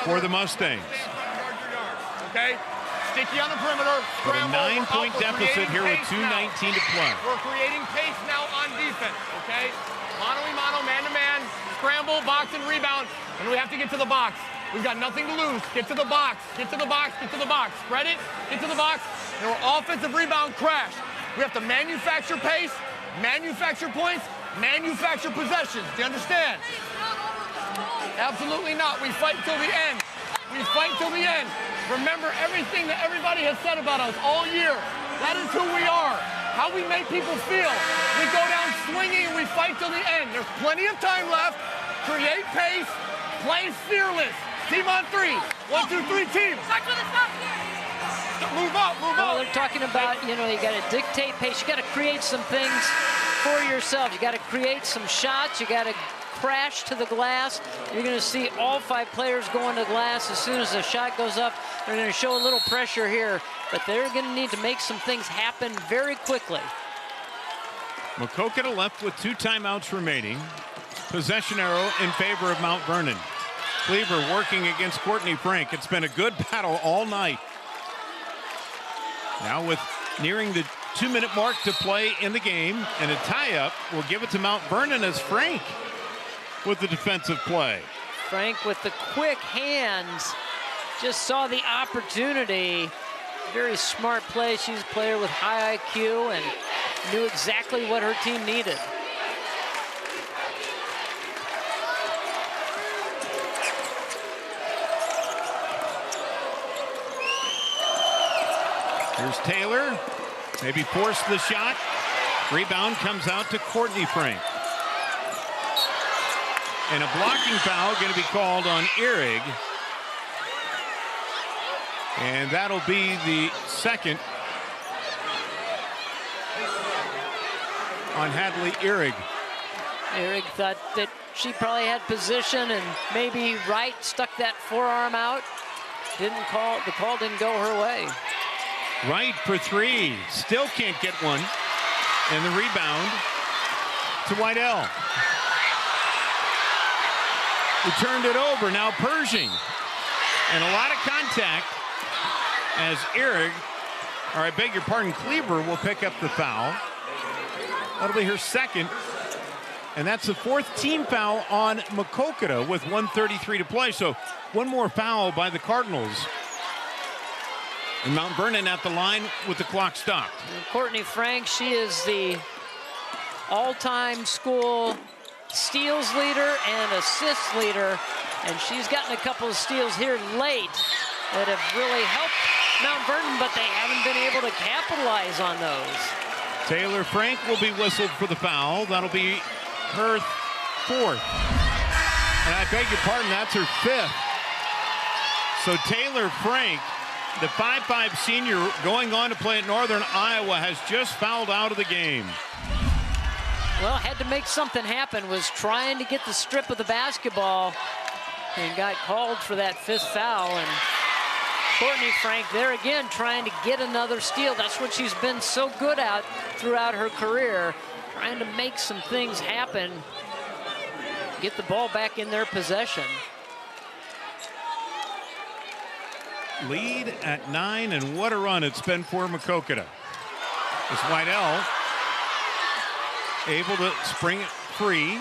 for the Mustangs. Okay? Sticky on the perimeter. With a 9-point deficit here with 2:19 to play. We're creating pace now on defense, okay? Mano-a-mano, man-to-man, scramble, box, and rebound. And we have to get to the box. We've got nothing to lose. Get to the box. Get to the box. Get to the box. Spread it. Get to the box. And we're offensive rebound crash. We have to manufacture pace, manufacture points, manufacture possessions. Do you understand? Absolutely not. We fight till the end. We fight till the end. Remember everything that everybody has said about us all year. That is who we are. How we make people feel. We go down swinging and we fight till the end. There's plenty of time left. Create pace. Play fearless. Team on three. 1, 2, 3, team. Move up, move up. They're talking about, you got to dictate pace. You got to create some things for yourself. You got to create some shots. You got to crash to the glass. You're going to see all 5 players going to the glass as soon as the shot goes up. They're going to show a little pressure here, but they're going to need to make some things happen very quickly. Maquoketa left with 2 timeouts remaining. Possession arrow in favor of Mount Vernon. Cleaver working against Courtney Frank. It's been a good battle all night. Now with nearing the 2-minute mark to play in the game, and a tie-up will give it to Mount Vernon as Frank with the defensive play. Frank with the quick hands just saw the opportunity. Very smart play. She's a player with high IQ and knew exactly what her team needed. Here's Taylor, maybe force the shot. Rebound comes out to Courtney Frank. And a blocking foul going to be called on Ehrig. And that'll be the second on Hadley Ehrig. Ehrig thought that she probably had position and maybe Wright stuck that forearm out. The call didn't go her way. Wright for 3, still can't get one. And the rebound to Whitell. He turned it over, now Pershing. And a lot of contact as Ehrig, or I beg your pardon, Cleaver will pick up the foul. That'll be her second. And that's the 4th team foul on Maquoketa with 1:33 to play. So 1 more foul by the Cardinals. And Mount Vernon at the line with the clock stopped. And Courtney Frank, she is the all-time school steals leader and assists leader. And she's gotten a couple of steals here late that have really helped Mount Vernon, but they haven't been able to capitalize on those. Taylor Frank will be whistled for the foul. That'll be her 4th. And I beg your pardon, that's her 5th. So Taylor Frank, the 5'5" senior going on to play at Northern Iowa, has just fouled out of the game. Well, had to make something happen, was trying to get the strip of the basketball and got called for that 5th foul. And Courtney Frank there again trying to get another steal. That's what she's been so good at throughout her career, trying to make some things happen, get the ball back in their possession. Lead at 9, and what a run it's been for Maquoketa. As Whitell able to spring it free.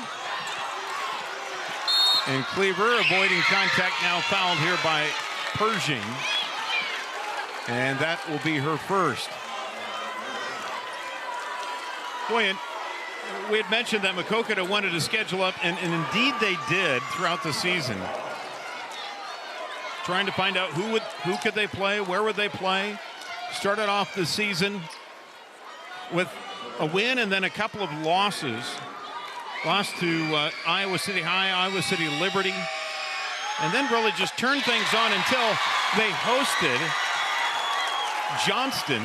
And Cleaver avoiding contact, now fouled here by Pershing. And that will be her 1st. Boy, and we had mentioned that Maquoketa wanted to schedule up, and indeed they did throughout the season. Trying to find out who could they play, where would they play. Started off the season with a win and then a couple of losses. lost to Iowa City High, Iowa City Liberty, and then really just turned things on until they hosted Johnston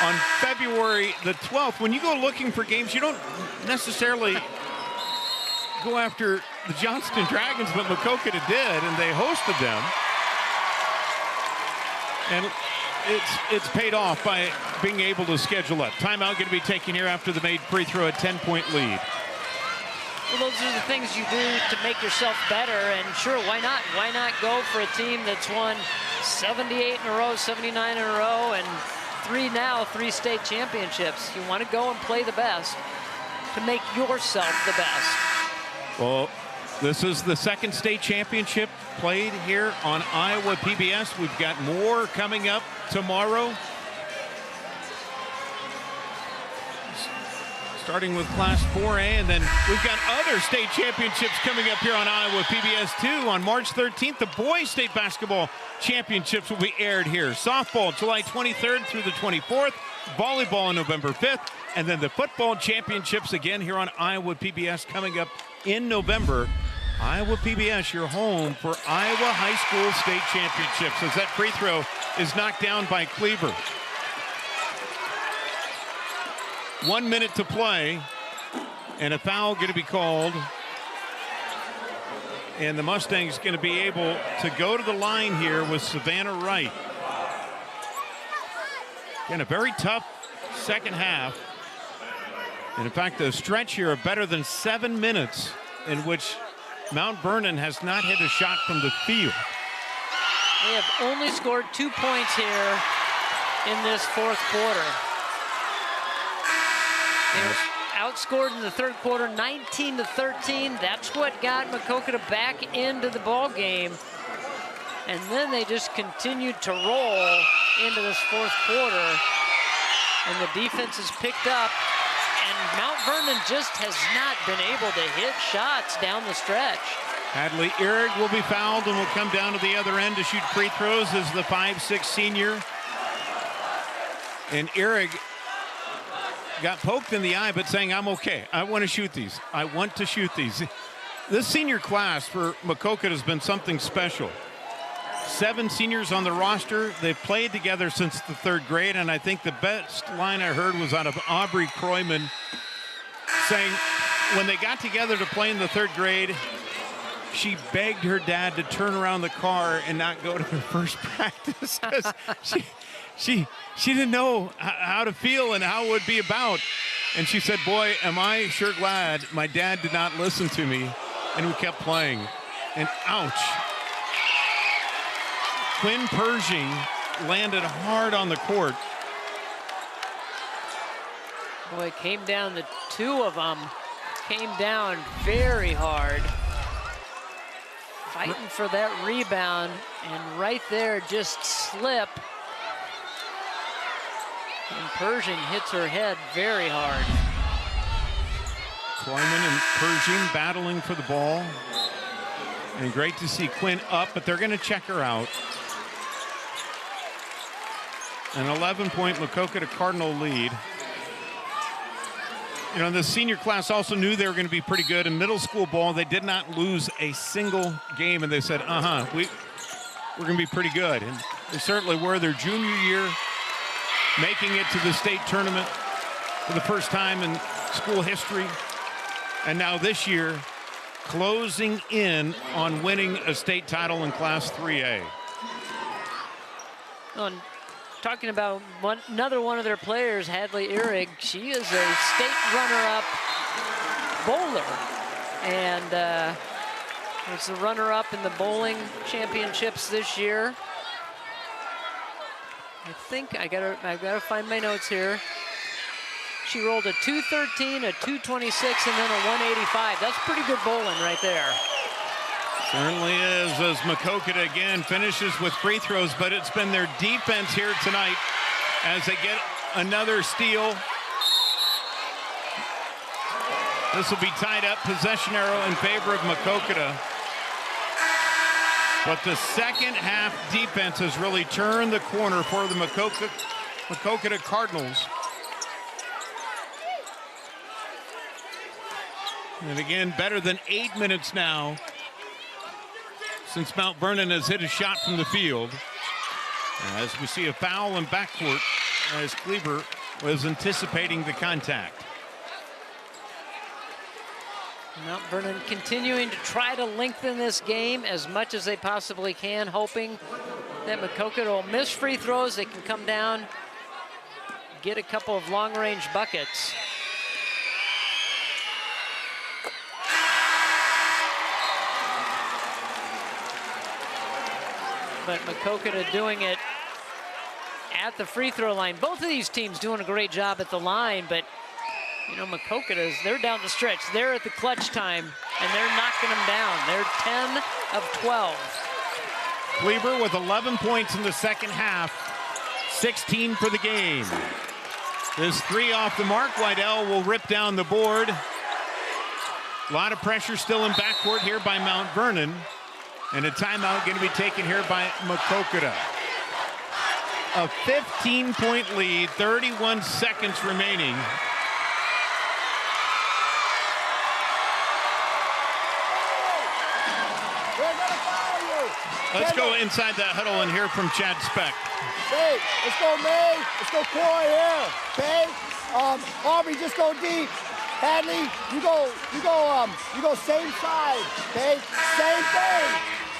on February the 12th. When you go looking for games, you don't necessarily go after the Johnston Dragons, but Maquoketa did, and they hosted them. And it's paid off by being able to schedule up. Timeout going to be taken here after the made free throw, a 10-point lead. Well, those are the things you do to make yourself better, and sure, why not? Why not go for a team that's won 78 in a row, 79 in a row, and three state championships? You want to go and play the best to make yourself the best. Well, this is the second state championship played here on Iowa PBS. We've got more coming up tomorrow. Starting with Class 4A, and then we've got other state championships coming up here on Iowa PBS too. On March 13th, the boys state basketball championships will be aired here. Softball, July 23rd through the 24th. Volleyball on November 5th. And then the football championships again here on Iowa PBS coming up in November. Iowa PBS, your home for Iowa High School State Championships, as that free throw is knocked down by Cleaver. 1 minute to play, and a foul going to be called. And the Mustangs going to be able to go to the line here with Savannah Wright. Again, a very tough second half. And in fact, the stretch here of better than 7 minutes in which Mount Vernon has not hit a shot from the field. They have only scored 2 points here in this fourth quarter. They were outscored in the third quarter, 19-13. That's what got Maquoketa back into the ball game. And then they just continued to roll into this fourth quarter. And the defense has picked up. And Mount Vernon just has not been able to hit shots down the stretch. Hadley Ehrig will be fouled and will come down to the other end to shoot free throws as the 5'6" senior. And Ehrig got poked in the eye, but saying, I'm okay. I want to shoot these. I want to shoot these. This senior class for Maquoketa has been something special. 7 seniors on the roster. They've played together since the 3rd grade, and I think the best line I heard was out of Aubrey Kroyman saying when they got together to play in the 3rd grade, she begged her dad to turn around the car and not go to their first practice because she didn't know how to feel and how it would be about. And she said, boy, am I sure glad my dad did not listen to me, and we kept playing. And ouch. Quinn Pershing landed hard on the court. Boy, it came down, the 2 of them came down very hard. Fighting for that rebound, and right there just slip. And Pershing hits her head very hard. Kroyman and Pershing battling for the ball. And great to see Quinn up, but they're going to check her out. An 11-point Maquoketa Cardinal lead. You know, the senior class also knew they were going to be pretty good. In middle school ball, they did not lose a single game, and they said, we're going to be pretty good. And they certainly were their junior year, making it to the state tournament for the first time in school history. And now this year, closing in on winning a state title in Class 3A. Well, talking about another one of their players, Hadley Ehrig, she is a state runner-up bowler. And was the runner-up in the bowling championships this year. I think I gotta find my notes here. She rolled a 213, a 226, and then a 185. That's pretty good bowling right there. Certainly is, as Maquoketa again finishes with free throws, but it's been their defense here tonight as they get another steal. This will be tied up, possession arrow in favor of Maquoketa. But the second half defense has really turned the corner for the Maquoketa Cardinals. And again, better than 8 minutes now since Mount Vernon has hit a shot from the field. As we see a foul in backcourt as Cleaver was anticipating the contact. Mount Vernon continuing to try to lengthen this game as much as they possibly can, hoping that Maquoketa will miss free throws. They can come down, get a couple of long-range buckets. But Maquoketa doing it at the free throw line. Both of these teams doing a great job at the line, but you know, Maquoketa's, they're down the stretch. They're at the clutch time, and they're knocking them down. They're 10 of 12. Cleaver with 11 points in the second half, 16 for the game. This three off the mark. Wydell will rip down the board. A lot of pressure still in backcourt here by Mount Vernon. And a timeout going to be taken here by Maquoketa. A 15-point lead, 31 seconds remaining. Let's go inside the huddle and hear from Chad Speck. Hey, let's go May. Let's go Corey here. Okay? Aubrey, just go deep. Hadley, you go same side. Okay? Same thing.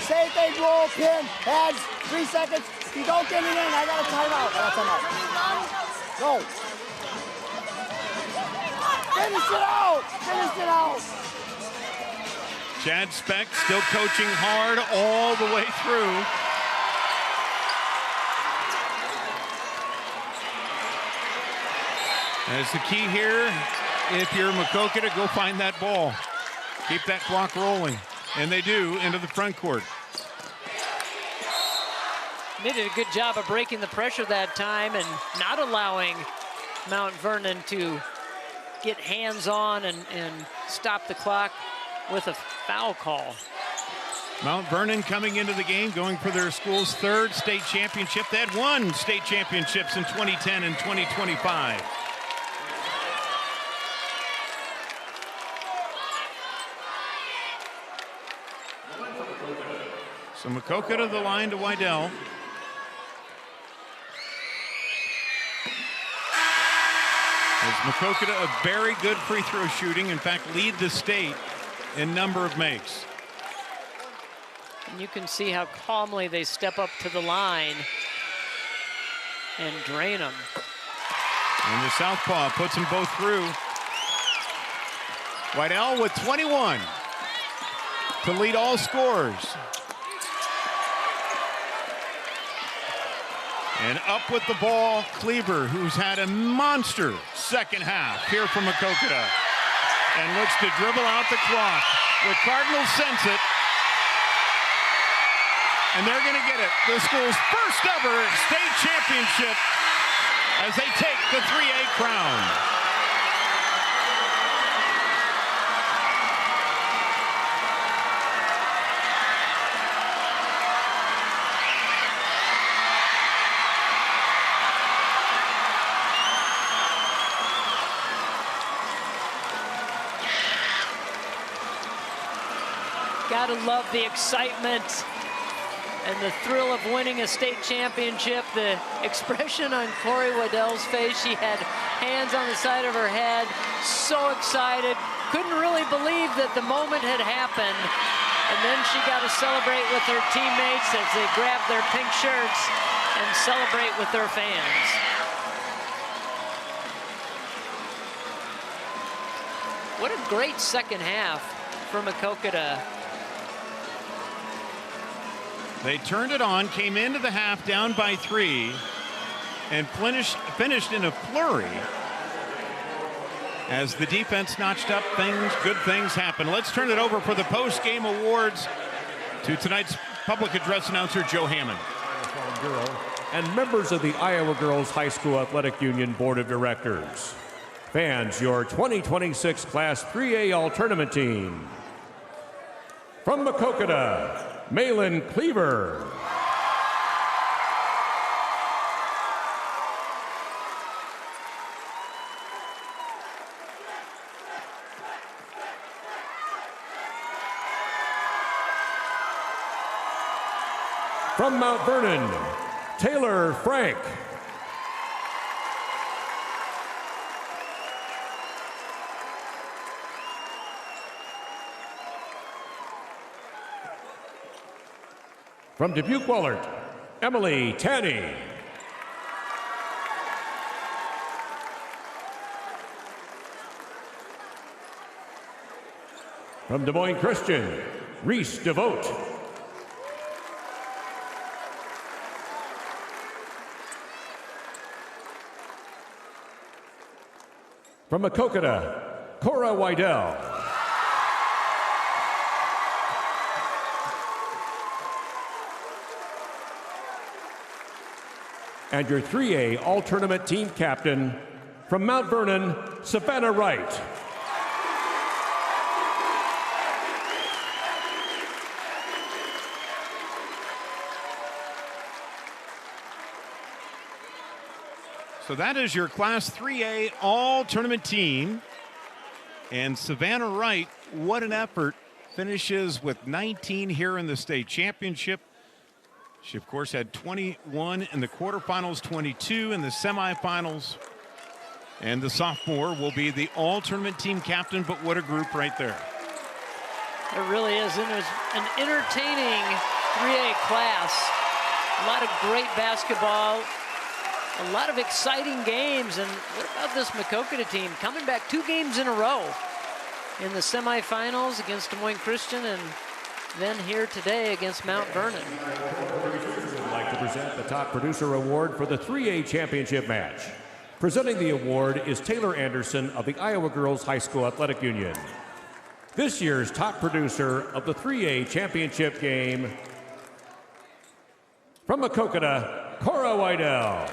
Same thing, roll, pin, pads, 3 seconds. If you don't get it in, I got a timeout. No. Finish it out. Finish it out. Chad Speck still coaching hard all the way through. As the key here, if you're Maquoketa, go find that ball. Keep that clock rolling. And they do into the front court. They did a good job of breaking the pressure that time and not allowing Mount Vernon to get hands-on and stop the clock with a foul call. Mount Vernon coming into the game, going for their school's third state championship. They had won state championships in 2010 and 2025. So Maquoketa the line to Wydell. As Maquoketa, a very good free throw shooting, in fact, lead the state in number of makes. And you can see how calmly they step up to the line and drain them. And the southpaw puts them both through. Wydell with 21 to lead all scorers. And up with the ball, Cleaver, who's had a monster second half here from Maquoketa. And looks to dribble out the clock. The Cardinals sense it. And they're going to get it. The school's first ever state championship as they take the 3A crown. Gotta love the excitement and the thrill of winning a state championship. The expression on Corey Wydell's face, she had hands on the side of her head, so excited, couldn't really believe that the moment had happened. And then she got to celebrate with her teammates as they grab their pink shirts and celebrate with their fans. What a great second half for Maquoketa. They turned it on, came into the half down by 3, and finished in a flurry. As the defense notched up things, good things happen. Let's turn it over for the post-game awards to tonight's public address announcer, Joe Hammond. And members of the Iowa Girls High School Athletic Union Board of Directors. Fans, your 2026 Class 3A All-Tournament team. From Maquoketa, Malin Cleaver. From Mount Vernon, Taylor Frank. From Dubuque-Wellert, Emily Tanney. From Des Moines Christian, Reese DeVote. From Maquoketa, Cora Wydell. And your 3A All-Tournament team captain from Mount Vernon, Savannah Wright. So that is your Class 3A All-Tournament team. And Savannah Wright, what an effort. Finishes with 19 here in the state championship. She, of course, had 21 in the quarterfinals, 22 in the semifinals. And the sophomore will be the all-tournament team captain, but what a group right there. It really is. And it was an entertaining 3A class. A lot of great basketball, a lot of exciting games. And what about this Maquoketa team coming back 2 games in a row in the semifinals against Des Moines Christian and then here today against Mount Vernon. I'd like to present the Top Producer Award for the 3A Championship match. Presenting the award is Taylor Anderson of the Iowa Girls High School Athletic Union. This year's top producer of the 3A Championship game, from Maquoketa, Cora Wydell.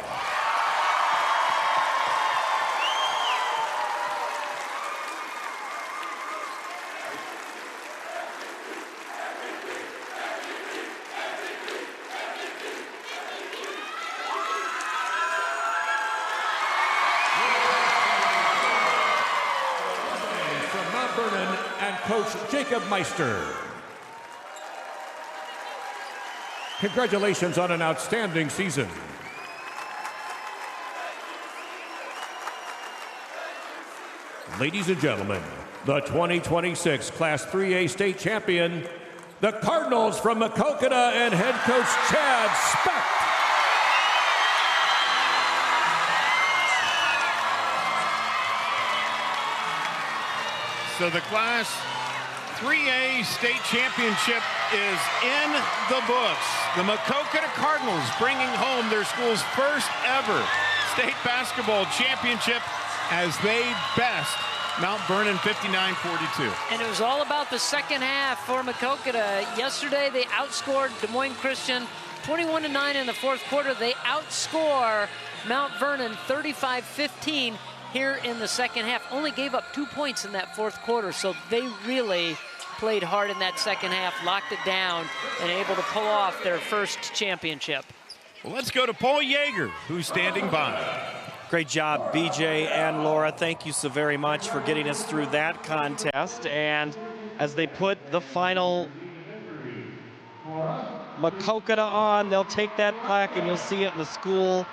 Coach Jacob Meister. Congratulations on an outstanding season. Ladies and gentlemen, the 2026 Class 3A state champion, the Cardinals from Maquoketa and head coach Chad Specht. So the Class 3A state championship is in the books. The Maquoketa Cardinals bringing home their school's first ever state basketball championship as they best Mount Vernon 59-42. And it was all about the second half for Maquoketa. Yesterday they outscored Des Moines Christian 21-9 in the fourth quarter. They outscore Mount Vernon 35-15 here in the second half. Only gave up 2 points in that fourth quarter, so they really played hard in that second half, locked it down, and able to pull off their first championship. Well, let's go to Paul Yeager, who's standing by. Great job, BJ and Laura. Thank you so very much for getting us through that contest. And as they put the final Maquoketa on, they'll take that plaque and you'll see it in the school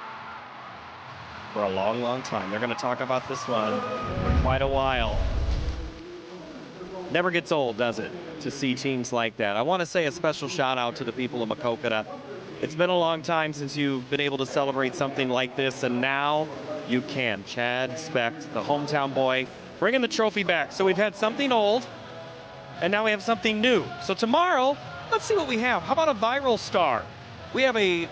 for a long, long time. They're going to talk about this one for quite a while. Never gets old, does it, to see teams like that. I want to say a special shout out to the people of Maquoketa. It's been a long time since you've been able to celebrate something like this, and now you can. Chad Specht, the hometown boy, bringing the trophy back. So we've had something old, and now we have something new. So tomorrow, let's see what we have. How about a viral star? We have a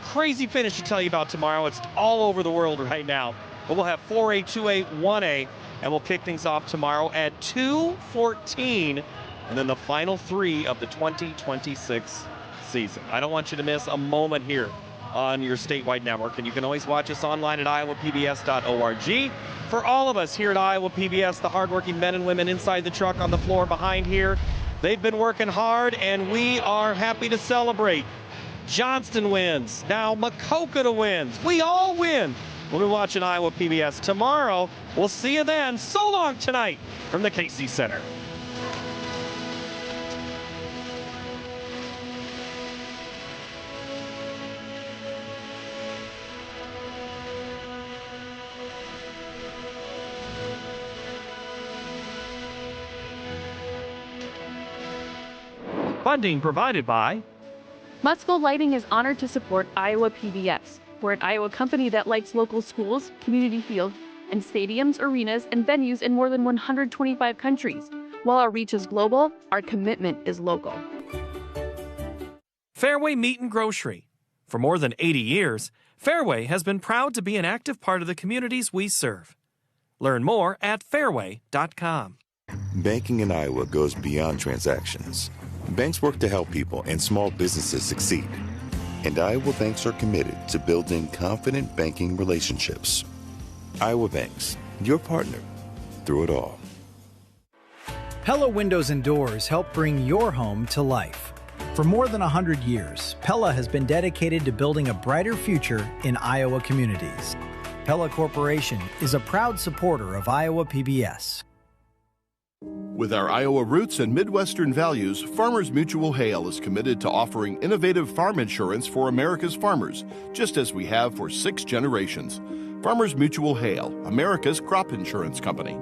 crazy finish to tell you about tomorrow. It's all over the world right now. But we'll have 4A, 2A, 1A, and we'll kick things off tomorrow at 2:14, and then the final 3 of the 2026 season. I don't want you to miss a moment here on your statewide network, and you can always watch us online at iowapbs.org. For all of us here at Iowa PBS, the hardworking men and women inside the truck, on the floor behind here, they've been working hard, and we are happy to celebrate. Johnston wins. Now Maquoketa wins. We all win. We'll be watching Iowa PBS tomorrow. We'll see you then. So long tonight from the Casey Center. Funding provided by Musco Lighting is honored to support Iowa PBS. We're an Iowa company that lights local schools, community fields, and stadiums, arenas, and venues in more than 125 countries. While our reach is global, our commitment is local. Fairway Meat and Grocery. For more than 80 years, Fairway has been proud to be an active part of the communities we serve. Learn more at fairway.com. Banking in Iowa goes beyond transactions. Banks work to help people and small businesses succeed. And Iowa banks are committed to building confident banking relationships. Iowa Banks, your partner through it all. Pella Windows and Doors help bring your home to life. For more than 100 years, Pella has been dedicated to building a brighter future in Iowa communities. Pella Corporation is a proud supporter of Iowa PBS. With our Iowa roots and Midwestern values, Farmers Mutual Hail is committed to offering innovative farm insurance for America's farmers, just as we have for 6 generations. Farmers Mutual Hail, America's crop insurance company.